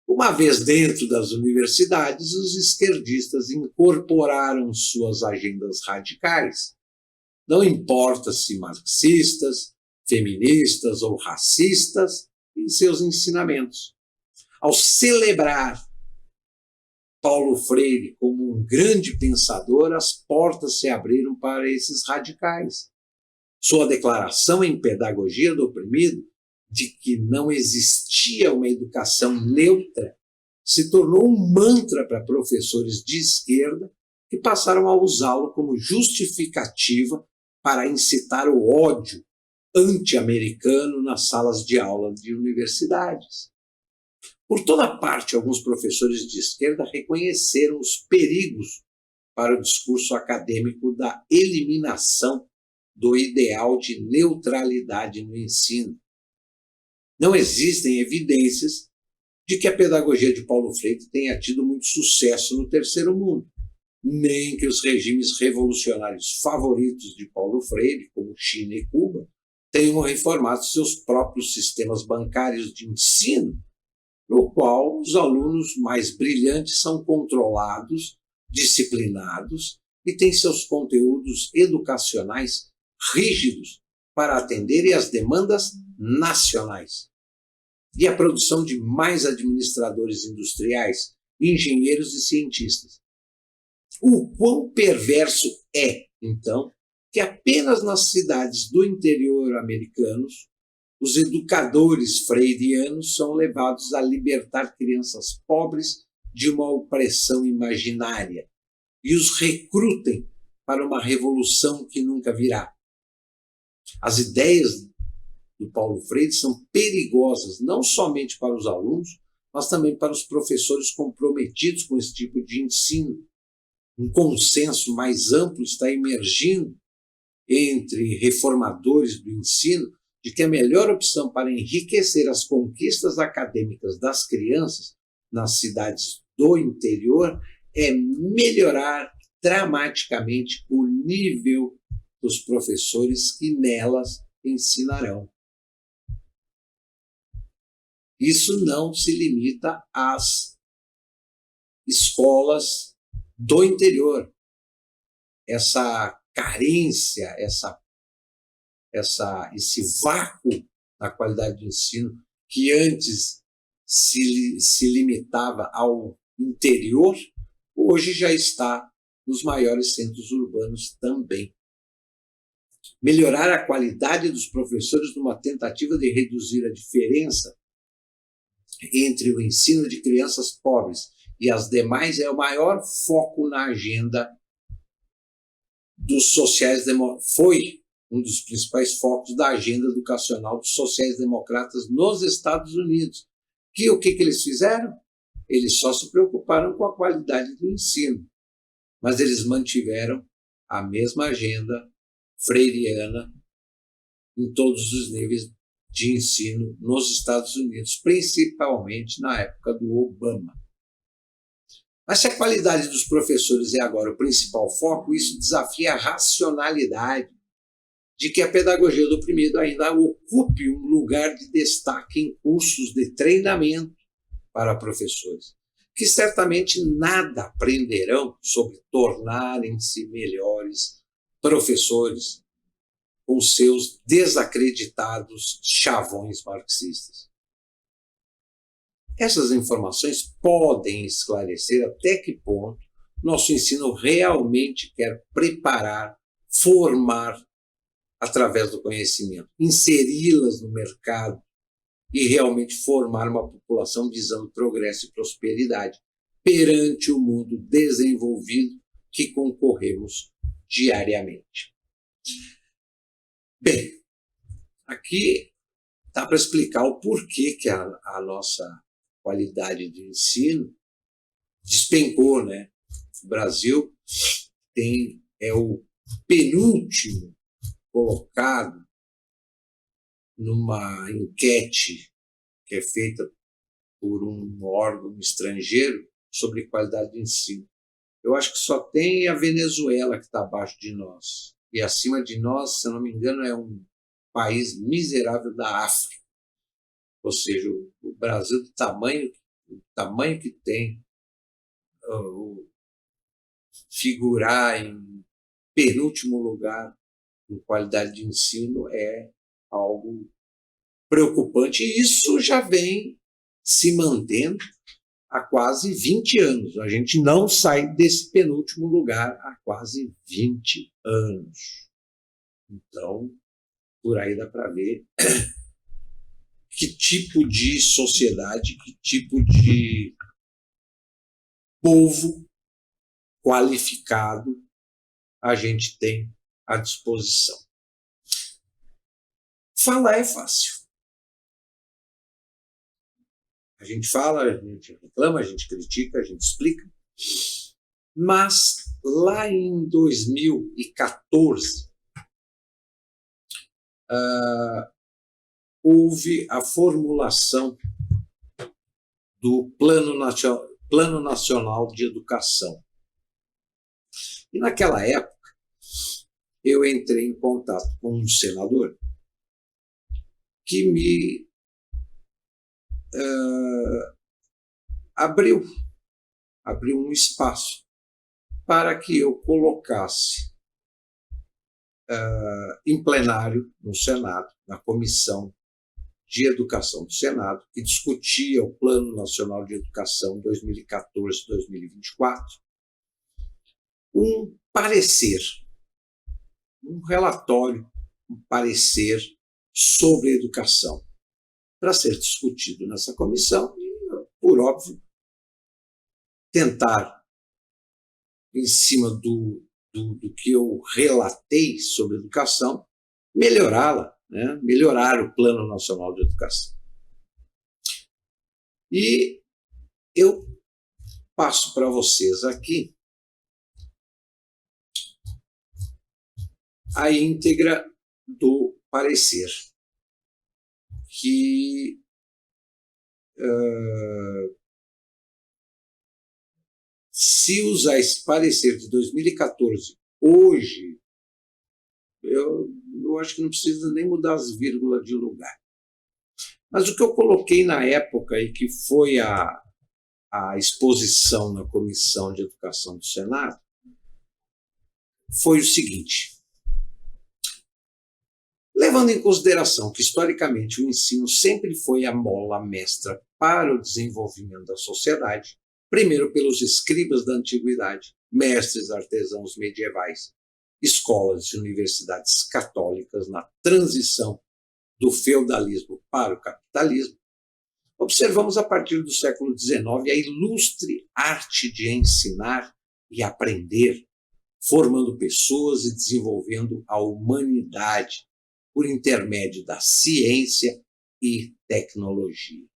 Uma vez dentro das universidades, os esquerdistas incorporaram suas agendas radicais. Não importa se marxistas, feministas ou racistas, em seus ensinamentos. Ao celebrar Paulo Freire como um grande pensador, as portas se abriram para esses radicais. Sua declaração em Pedagogia do Oprimido de que não existia uma educação neutra se tornou um mantra para professores de esquerda que passaram a usá-lo como justificativa para incitar o ódio anti-americano nas salas de aula de universidades. Por toda parte, alguns professores de esquerda reconheceram os perigos para o discurso acadêmico da eliminação do ideal de neutralidade no ensino. Não existem evidências de que a pedagogia de Paulo Freire tenha tido muito sucesso no Terceiro Mundo, nem que os regimes revolucionários favoritos de Paulo Freire, como China e Cuba, tenham reformado seus próprios sistemas bancários de ensino, no qual os alunos mais brilhantes são controlados, disciplinados e têm seus conteúdos educacionais rígidos para atenderem às demandas nacionais. E a produção de mais administradores industriais, engenheiros e cientistas. O quão perverso é, então, que apenas nas cidades do interior americanos, os educadores freirianos são levados a libertar crianças pobres de uma opressão imaginária e os recrutem para uma revolução que nunca virá. As ideias do Paulo Freire são perigosas não somente para os alunos, mas também para os professores comprometidos com esse tipo de ensino. Um consenso mais amplo está emergindo entre reformadores do ensino de que a melhor opção para enriquecer as conquistas acadêmicas das crianças nas cidades do interior é melhorar dramaticamente o nível dos professores que nelas ensinarão. Isso não se limita às escolas do interior. Essa carência, esse vácuo na qualidade do ensino que antes se limitava ao interior, hoje já está nos maiores centros urbanos também. Melhorar a qualidade dos professores numa tentativa de reduzir a diferença entre o ensino de crianças pobres e as demais é o maior foco na agenda dos sociais-democratas. Foi um dos principais focos da agenda educacional dos sociais-democratas nos Estados Unidos. O que eles fizeram? Eles só se preocuparam com a qualidade do ensino, mas eles mantiveram a mesma agenda freiriana em todos os níveis de ensino nos Estados Unidos, principalmente na época do Obama. Mas se a qualidade dos professores é agora o principal foco, isso desafia a racionalidade de que a pedagogia do oprimido ainda ocupe um lugar de destaque em cursos de treinamento para professores, que certamente nada aprenderão sobre tornarem-se melhores professores com seus desacreditados chavões marxistas. Essas informações podem esclarecer até que ponto nosso ensino realmente quer preparar, formar através do conhecimento, inseri-las no mercado e realmente formar uma população visando progresso e prosperidade, perante o mundo desenvolvido que concorremos diariamente. Bem, aqui dá para explicar o porquê que a nossa qualidade de ensino despencou, né? O Brasil é o penúltimo colocado numa enquete que é feita por um órgão estrangeiro sobre qualidade de ensino. Eu acho que só tem a Venezuela que está abaixo de nós. E acima de nós, se eu não me engano, é um país miserável da África. Ou seja, o Brasil, o tamanho que tem, figurar em penúltimo lugar em qualidade de ensino é algo preocupante. E isso já vem se mantendo há quase 20 anos. A gente não sai desse penúltimo lugar há quase 20 anos. Então, por aí dá para ver que tipo de sociedade, que tipo de povo qualificado a gente tem à disposição. Falar é fácil. A gente fala, a gente reclama, a gente critica, a gente explica. Mas lá em 2014, houve a formulação do Plano Nacional de Educação. E naquela época, eu entrei em contato com um senador que me abriu um espaço para que eu colocasse em plenário no Senado, na Comissão de Educação do Senado, que discutia o Plano Nacional de Educação 2014-2024, um parecer, um relatório, um parecer sobre educação, para ser discutido nessa comissão e, por óbvio, tentar, em cima do que eu relatei sobre educação, melhorá-la, né? Melhorar o Plano Nacional de Educação. E eu passo para vocês aqui a íntegra do parecer, que se usar esse parecer de 2014 hoje, eu acho que não precisa nem mudar as vírgulas de lugar. Mas o que eu coloquei na época e que foi a exposição na Comissão de Educação do Senado foi o seguinte: levando em consideração que, historicamente, o ensino sempre foi a mola mestra para o desenvolvimento da sociedade, primeiro pelos escribas da antiguidade, mestres artesãos medievais, escolas e universidades católicas na transição do feudalismo para o capitalismo, observamos a partir do século XIX a ilustre arte de ensinar e aprender, formando pessoas e desenvolvendo a humanidade por intermédio da ciência e tecnologia.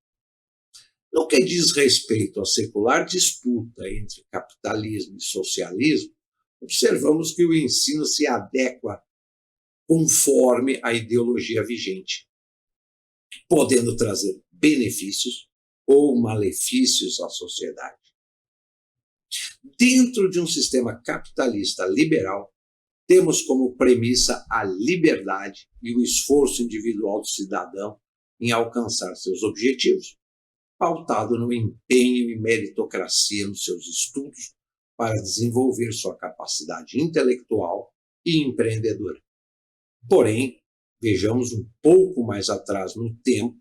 No que diz respeito à secular disputa entre capitalismo e socialismo, observamos que o ensino se adequa conforme a ideologia vigente, podendo trazer benefícios ou malefícios à sociedade. Dentro de um sistema capitalista liberal, temos como premissa a liberdade e o esforço individual do cidadão em alcançar seus objetivos, pautado no empenho e meritocracia nos seus estudos para desenvolver sua capacidade intelectual e empreendedora. Porém, vejamos um pouco mais atrás no tempo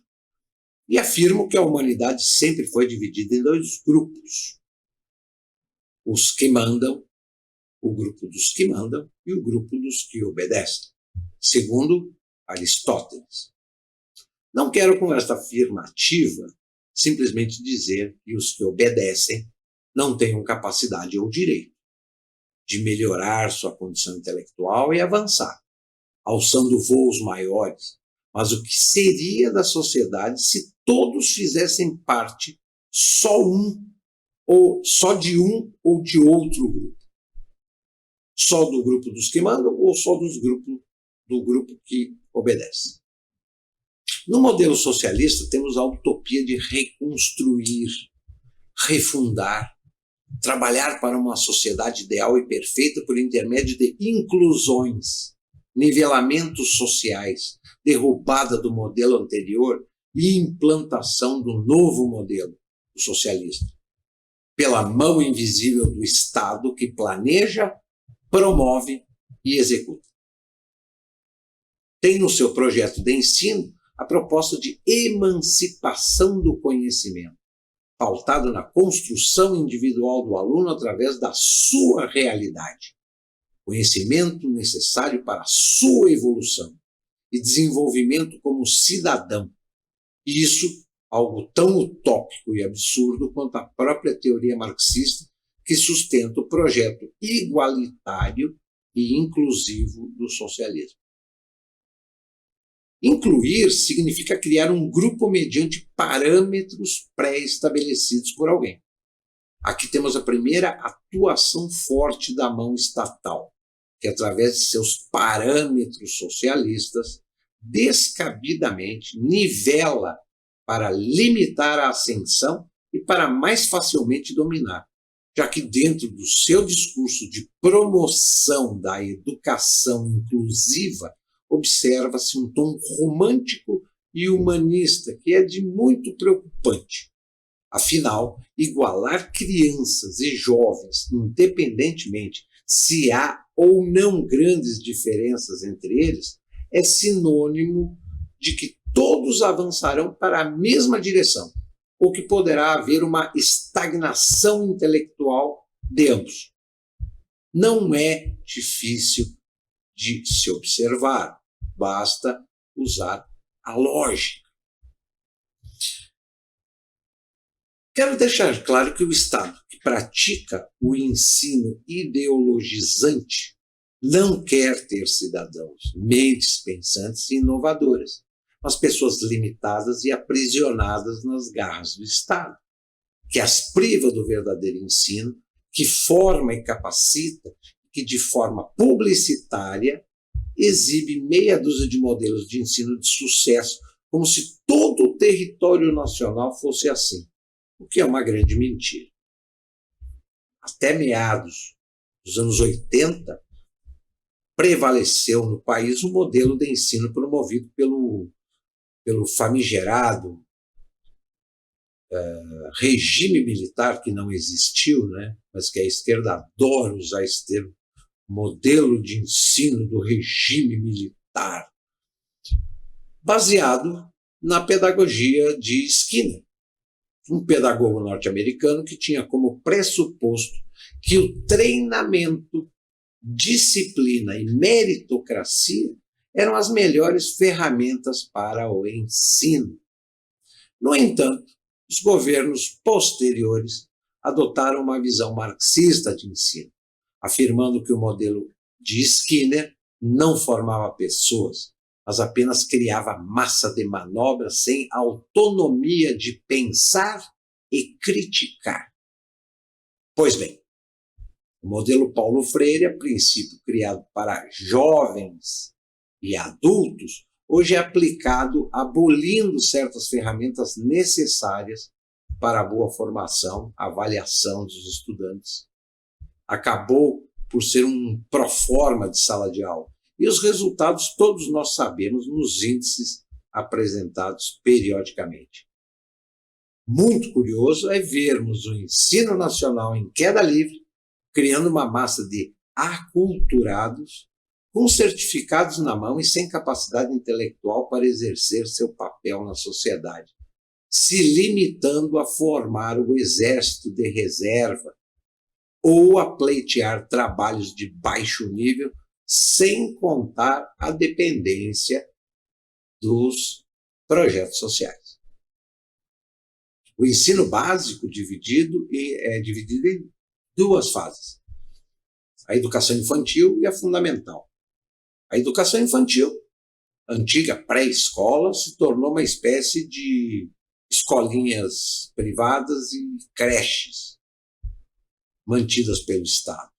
e afirmo que a humanidade sempre foi dividida em dois grupos: os que mandam, o grupo dos que mandam e o grupo dos que obedecem, segundo Aristóteles. Não quero, com esta afirmativa, simplesmente dizer que os que obedecem não tenham capacidade ou direito de melhorar sua condição intelectual e avançar, alçando voos maiores. Mas o que seria da sociedade se todos fizessem parte só de um ou de outro grupo? Só do grupo dos que mandam ou só do grupo que obedece? No modelo socialista, temos a utopia de reconstruir, refundar, trabalhar para uma sociedade ideal e perfeita por intermédio de inclusões, nivelamentos sociais, derrubada do modelo anterior e implantação do novo modelo, o socialista, pela mão invisível do Estado que planeja, promove e executa. Tem no seu projeto de ensino a proposta de emancipação do conhecimento, pautado na construção individual do aluno através da sua realidade, conhecimento necessário para a sua evolução e desenvolvimento como cidadão. E isso, algo tão utópico e absurdo quanto a própria teoria marxista que sustenta o projeto igualitário e inclusivo do socialismo. Incluir significa criar um grupo mediante parâmetros pré-estabelecidos por alguém. Aqui temos a primeira atuação forte da mão estatal, que através de seus parâmetros socialistas, descabidamente nivela para limitar a ascensão e para mais facilmente dominar, já que dentro do seu discurso de promoção da educação inclusiva, observa-se um tom romântico e humanista que é de muito preocupante. Afinal, igualar crianças e jovens, independentemente se há ou não grandes diferenças entre eles, é sinônimo de que todos avançarão para a mesma direção, ou que poderá haver uma estagnação intelectual de ambos. Não é difícil de se observar, basta usar a lógica. Quero deixar claro que o Estado que pratica o ensino ideologizante não quer ter cidadãos, mentes pensantes e inovadoras, mas pessoas limitadas e aprisionadas nas garras do Estado, que as priva do verdadeiro ensino, que forma e capacita, que de forma publicitária exibe meia dúzia de modelos de ensino de sucesso, como se todo o território nacional fosse assim, o que é uma grande mentira. Até meados dos anos 80, prevaleceu no país um modelo de ensino promovido pelo famigerado regime militar, que não existiu, né? Mas que a esquerda adora usar esse termo, modelo de ensino do regime militar, baseado na pedagogia de Skinner, um pedagogo norte-americano que tinha como pressuposto que o treinamento, disciplina e meritocracia eram as melhores ferramentas para o ensino. No entanto, os governos posteriores adotaram uma visão marxista de ensino, afirmando que o modelo de Skinner não formava pessoas, mas apenas criava massa de manobra sem autonomia de pensar e criticar. Pois bem, o modelo Paulo Freire, a princípio criado para jovens e adultos, hoje é aplicado abolindo certas ferramentas necessárias para a boa formação, avaliação dos estudantes. Acabou por ser um proforma de sala de aula. E os resultados todos nós sabemos nos índices apresentados periodicamente. Muito curioso é vermos o ensino nacional em queda livre, criando uma massa de aculturados, com certificados na mão e sem capacidade intelectual para exercer seu papel na sociedade, se limitando a formar o exército de reserva ou a pleitear trabalhos de baixo nível, sem contar a dependência dos projetos sociais. O ensino básico é dividido em duas fases: a educação infantil e a fundamental. A educação infantil, antiga pré-escola, se tornou uma espécie de escolinhas privadas e creches mantidas pelo Estado,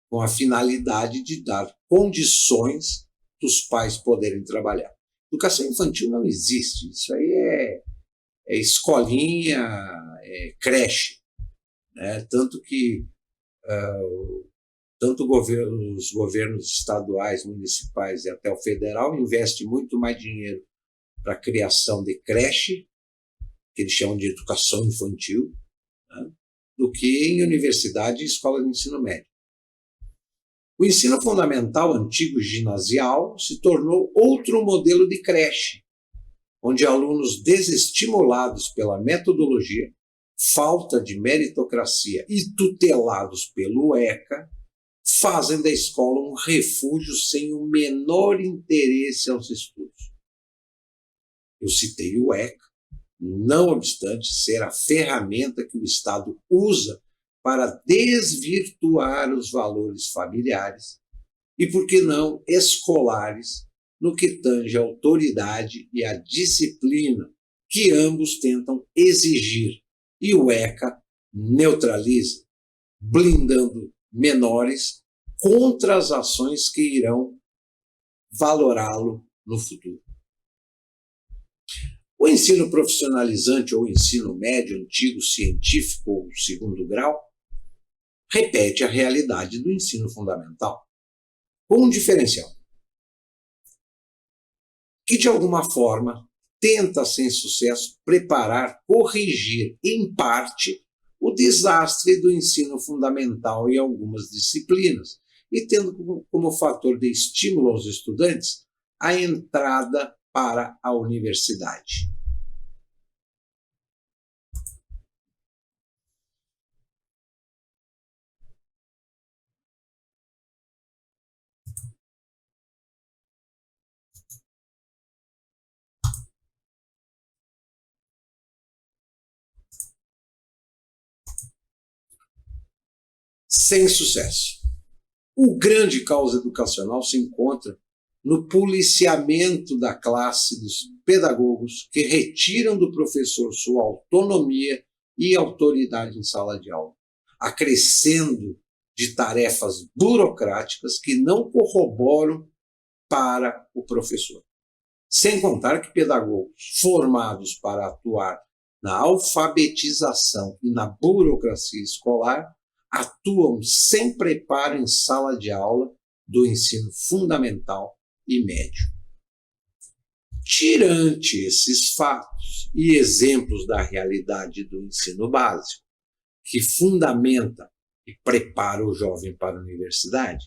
com a finalidade de dar condições dos pais poderem trabalhar. Educação infantil não existe, isso aí é escolinha, é creche, né? Tanto que os governos estaduais, municipais e até o federal investem muito mais dinheiro para a criação de creche, que eles chamam de educação infantil, né, do que em universidade e escola de ensino médio. O ensino fundamental antigo ginasial se tornou outro modelo de creche, onde alunos desestimulados pela metodologia, falta de meritocracia e tutelados pelo ECA, fazem da escola um refúgio sem o menor interesse aos estudos. Eu citei o ECA, não obstante ser a ferramenta que o Estado usa para desvirtuar os valores familiares e, por que não, escolares, no que tange a autoridade e a disciplina que ambos tentam exigir, e o ECA neutraliza, blindando menores contra as ações que irão valorá-lo no futuro. O ensino profissionalizante ou ensino médio antigo científico ou segundo grau repete a realidade do ensino fundamental, com um diferencial, que de alguma forma tenta, sem sucesso, preparar, corrigir, em parte, o desastre do ensino fundamental em algumas disciplinas, e tendo como fator de estímulo aos estudantes a entrada para a universidade. Sem sucesso. O grande caos educacional se encontra no policiamento da classe dos pedagogos que retiram do professor sua autonomia e autoridade em sala de aula, acrescendo de tarefas burocráticas que não corroboram para o professor. Sem contar que pedagogos formados para atuar na alfabetização e na burocracia escolar atuam sem preparo em sala de aula do ensino fundamental e médio. Tirante esses fatos e exemplos da realidade do ensino básico, que fundamenta e prepara o jovem para a universidade,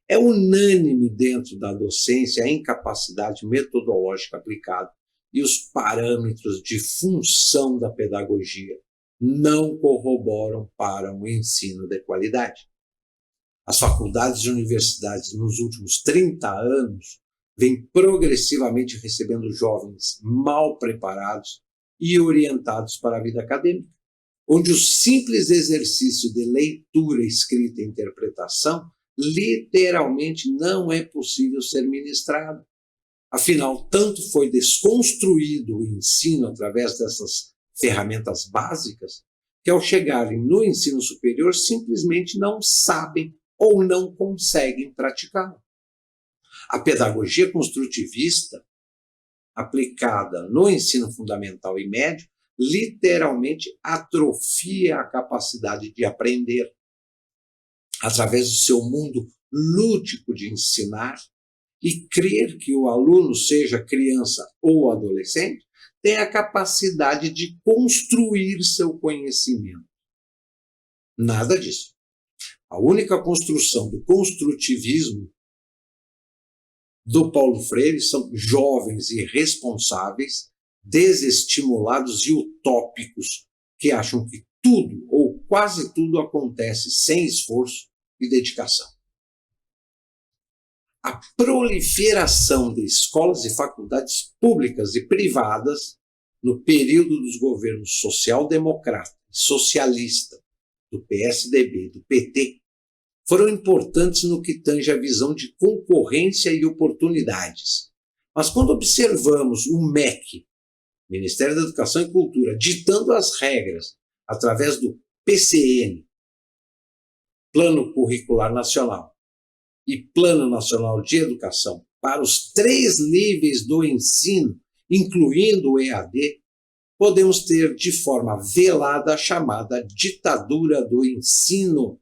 é unânime dentro da docência a incapacidade metodológica aplicada e os parâmetros de função da pedagogia não corroboram para um ensino de qualidade. As faculdades e universidades nos últimos 30 anos vêm progressivamente recebendo jovens mal preparados e orientados para a vida acadêmica, onde o simples exercício de leitura, escrita e interpretação literalmente não é possível ser ministrado. Afinal, tanto foi desconstruído o ensino através dessas ferramentas básicas, que ao chegarem no ensino superior simplesmente não sabem ou não conseguem praticá-lo. A pedagogia construtivista, aplicada no ensino fundamental e médio, literalmente atrofia a capacidade de aprender, através do seu mundo lúdico de ensinar, e crer que o aluno, seja criança ou adolescente, tem a capacidade de construir seu conhecimento. Nada disso. A única construção do construtivismo do Paulo Freire são jovens irresponsáveis, desestimulados e utópicos, que acham que tudo ou quase tudo acontece sem esforço e dedicação. A proliferação de escolas e faculdades públicas e privadas no período dos governos social-democrata e socialista, do PSDB e do PT, foram importantes no que tange a visão de concorrência e oportunidades. Mas quando observamos o MEC, Ministério da Educação e Cultura, ditando as regras através do PCN, Plano Curricular Nacional, e Plano Nacional de Educação, para os 3 níveis do ensino, incluindo o EAD, podemos ter de forma velada a chamada ditadura do ensino,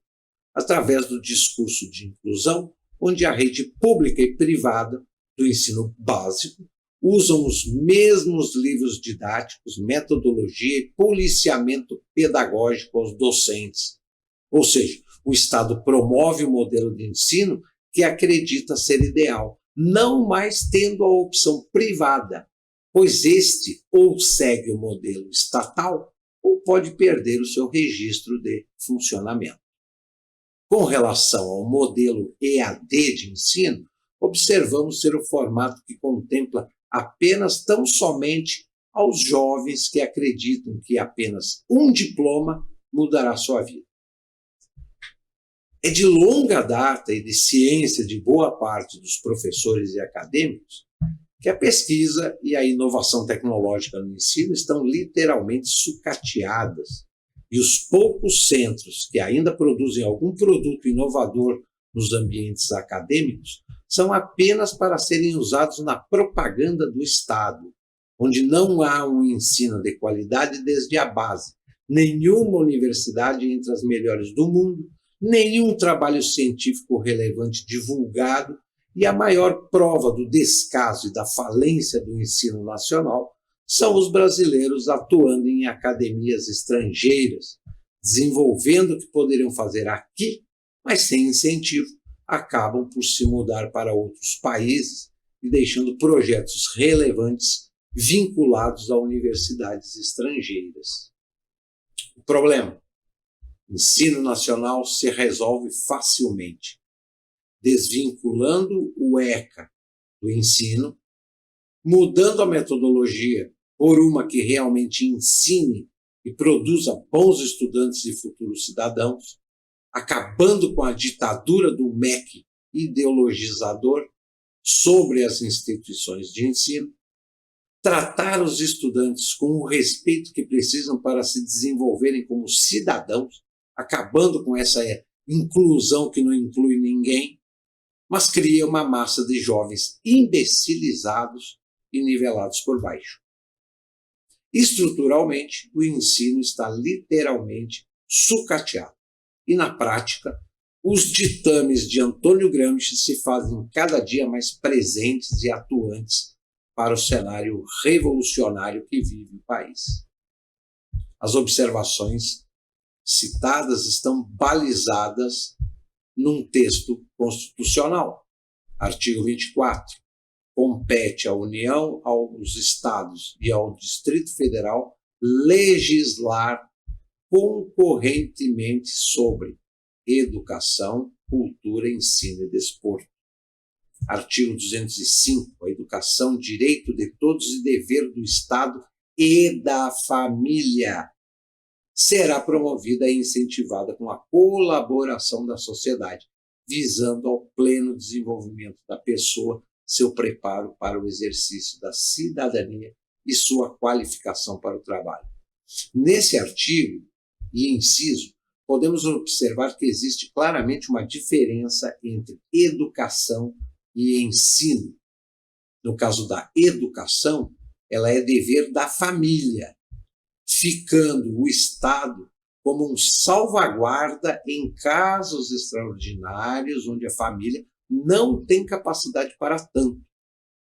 através do discurso de inclusão, onde a rede pública e privada do ensino básico usam os mesmos livros didáticos, metodologia e policiamento pedagógico aos docentes. Ou seja, o Estado promove o modelo de ensino que acredita ser ideal, não mais tendo a opção privada, pois este ou segue o modelo estatal ou pode perder o seu registro de funcionamento. Com relação ao modelo EAD de ensino, observamos ser o formato que contempla apenas tão somente aos jovens que acreditam que apenas um diploma mudará sua vida. É de longa data e de ciência de boa parte dos professores e acadêmicos que a pesquisa e a inovação tecnológica no ensino estão literalmente sucateadas, e os poucos centros que ainda produzem algum produto inovador nos ambientes acadêmicos são apenas para serem usados na propaganda do Estado, onde não há um ensino de qualidade desde a base, nenhuma universidade entre as melhores do mundo, nenhum trabalho científico relevante divulgado, e a maior prova do descaso e da falência do ensino nacional são os brasileiros atuando em academias estrangeiras, desenvolvendo o que poderiam fazer aqui, mas sem incentivo, acabam por se mudar para outros países e deixando projetos relevantes vinculados a universidades estrangeiras. O problema: o ensino nacional se resolve facilmente, desvinculando o ECA do ensino, mudando a metodologia por uma que realmente ensine e produza bons estudantes e futuros cidadãos, acabando com a ditadura do MEC ideologizador sobre as instituições de ensino, tratar os estudantes com o respeito que precisam para se desenvolverem como cidadãos, acabando com essa inclusão que não inclui ninguém, mas cria uma massa de jovens imbecilizados e nivelados por baixo. Estruturalmente, o ensino está literalmente sucateado. E, na prática, os ditames de Antônio Gramsci se fazem cada dia mais presentes e atuantes para o cenário revolucionário que vive o país. As observações citadas estão balizadas num texto constitucional. Artigo 24. Compete à União, aos Estados e ao Distrito Federal legislar concorrentemente sobre educação, cultura, ensino e desporto. Artigo 205. A educação, direito de todos e dever do Estado e da família, será promovida e incentivada com a colaboração da sociedade, visando ao pleno desenvolvimento da pessoa, seu preparo para o exercício da cidadania e sua qualificação para o trabalho. Nesse artigo e inciso, podemos observar que existe claramente uma diferença entre educação e ensino. No caso da educação, ela é dever da família, ficando o Estado como um salvaguarda em casos extraordinários onde a família não tem capacidade para tanto,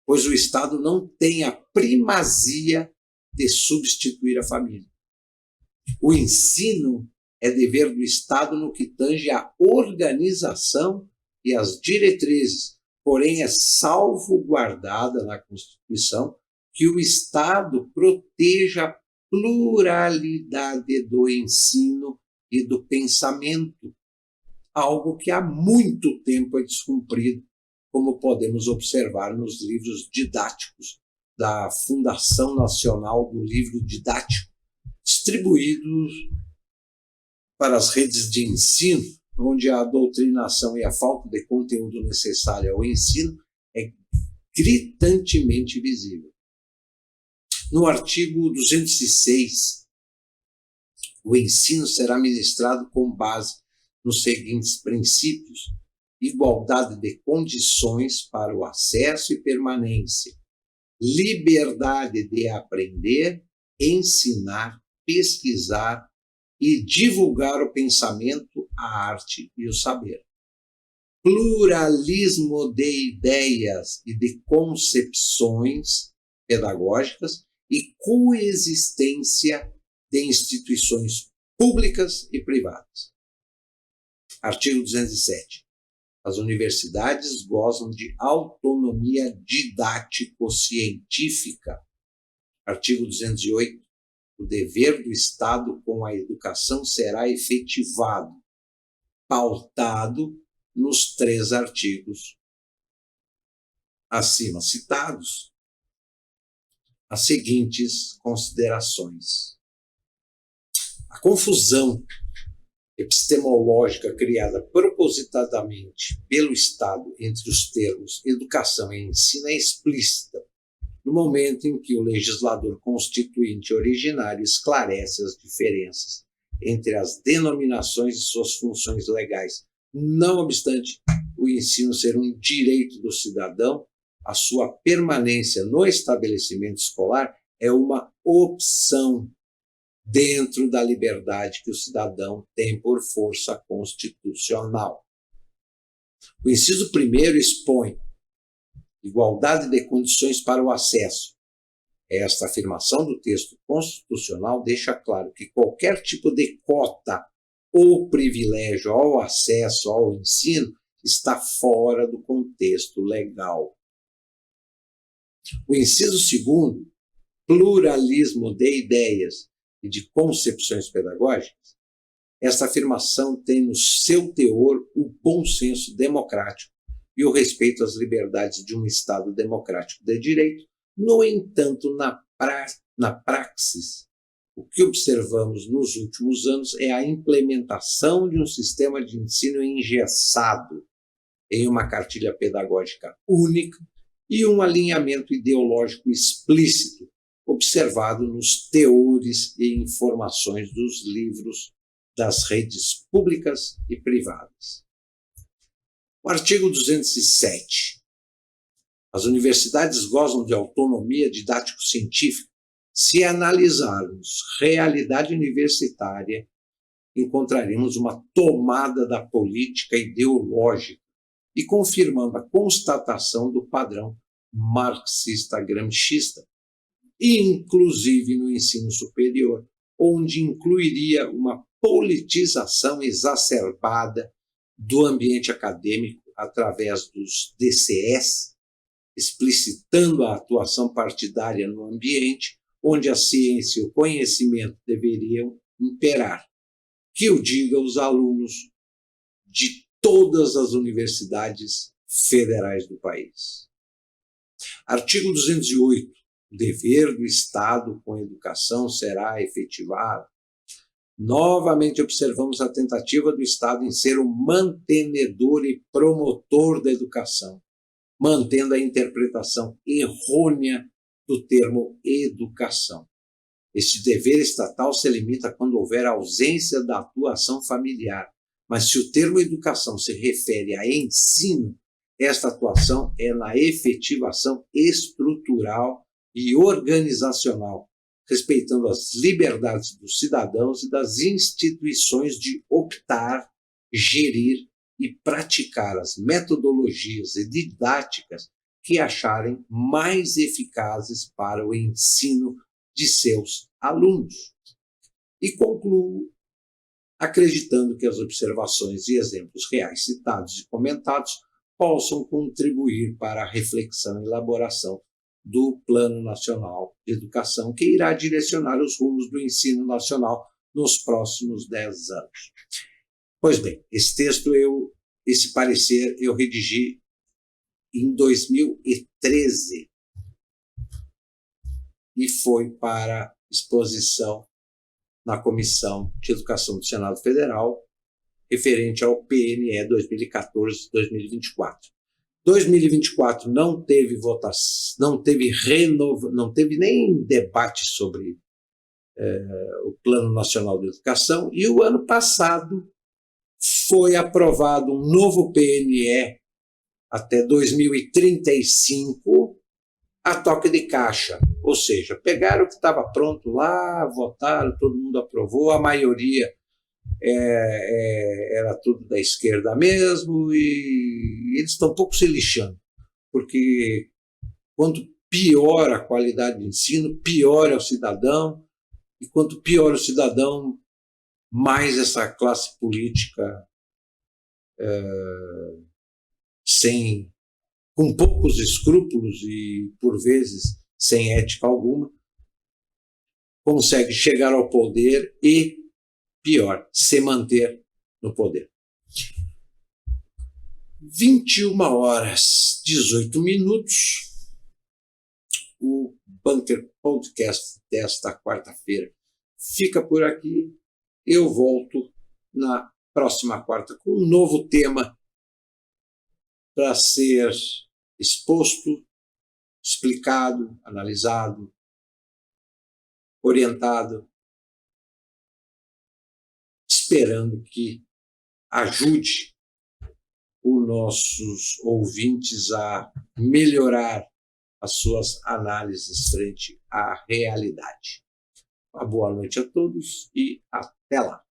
pois o Estado não tem a primazia de substituir a família. O ensino é dever do Estado no que tange à organização e às diretrizes, porém é salvaguardada na Constituição que o Estado proteja a pluralidade do ensino e do pensamento, algo que há muito tempo é descumprido, como podemos observar nos livros didáticos da Fundação Nacional do Livro Didático, distribuídos para as redes de ensino, onde a doutrinação e a falta de conteúdo necessário ao ensino é gritantemente visível. No artigo 206, o ensino será ministrado com base nos seguintes princípios: igualdade de condições para o acesso e permanência, liberdade de aprender, ensinar, pesquisar e divulgar o pensamento, a arte e o saber. Pluralismo de ideias e de concepções pedagógicas e coexistência de instituições públicas e privadas. Artigo 207. As universidades gozam de autonomia didático-científica. Artigo 208. O dever do Estado com a educação será efetivado, pautado nos 3 artigos acima citados. As seguintes considerações. A confusão epistemológica criada propositadamente pelo Estado entre os termos educação e ensino é explícita no momento em que o legislador constituinte originário esclarece as diferenças entre as denominações e suas funções legais. Não obstante o ensino ser um direito do cidadão, a sua permanência no estabelecimento escolar é uma opção dentro da liberdade que o cidadão tem por força constitucional. O inciso 1º expõe igualdade de condições para o acesso. Esta afirmação do texto constitucional deixa claro que qualquer tipo de cota ou privilégio ao acesso ao ensino está fora do contexto legal. O inciso 2º, pluralismo de ideias e de concepções pedagógicas, esta afirmação tem no seu teor o bom senso democrático e o respeito às liberdades de um Estado democrático de direito. No entanto, na praxis, o que observamos nos últimos anos é a implementação de um sistema de ensino engessado em uma cartilha pedagógica única e um alinhamento ideológico explícito, observado nos teores e informações dos livros das redes públicas e privadas. O artigo 207. As universidades gozam de autonomia didático-científica. Se analisarmos realidade universitária, encontraremos uma tomada da política ideológica e confirmando a constatação do padrão marxista-gramscista, inclusive no ensino superior, onde incluiria uma politização exacerbada do ambiente acadêmico através dos DCS, explicitando a atuação partidária no ambiente onde a ciência e o conhecimento deveriam imperar. Que o diga os alunos de todas as universidades federais do país. Artigo 208. O dever do Estado com a educação será efetivado. Novamente observamos a tentativa do Estado em ser o mantenedor e promotor da educação, mantendo a interpretação errônea do termo educação. Este dever estatal se limita quando houver ausência da atuação familiar, mas se o termo educação se refere a ensino, esta atuação é na efetivação estrutural e organizacional, respeitando as liberdades dos cidadãos e das instituições de optar, gerir e praticar as metodologias e didáticas que acharem mais eficazes para o ensino de seus alunos. E concluo acreditando que as observações e exemplos reais citados e comentados possam contribuir para a reflexão e elaboração do Plano Nacional de Educação, que irá direcionar os rumos do ensino nacional nos próximos 10 anos. Pois bem, esse parecer eu redigi em 2013. e foi para exposição na Comissão de Educação do Senado Federal, referente ao PNE 2014-2024. 2024 não teve votação, não teve nem debate sobre o Plano Nacional de Educação, e o ano passado foi aprovado um novo PNE até 2035, a toque de caixa, ou seja, pegaram o que estava pronto lá, votaram, todo mundo aprovou, a maioria era tudo da esquerda mesmo, e eles estão um pouco se lixando, porque quanto pior a qualidade de ensino, pior é o cidadão, e quanto pior o cidadão, mais essa classe política com poucos escrúpulos e, por vezes, sem ética alguma, consegue chegar ao poder e, pior, se manter no poder. 21h18. O Bunker Podcast desta quarta-feira fica por aqui. Eu volto na próxima quarta com um novo tema para ser exposto, explicado, analisado, orientado, esperando que ajude os nossos ouvintes a melhorar as suas análises frente à realidade. Uma boa noite a todos e até lá.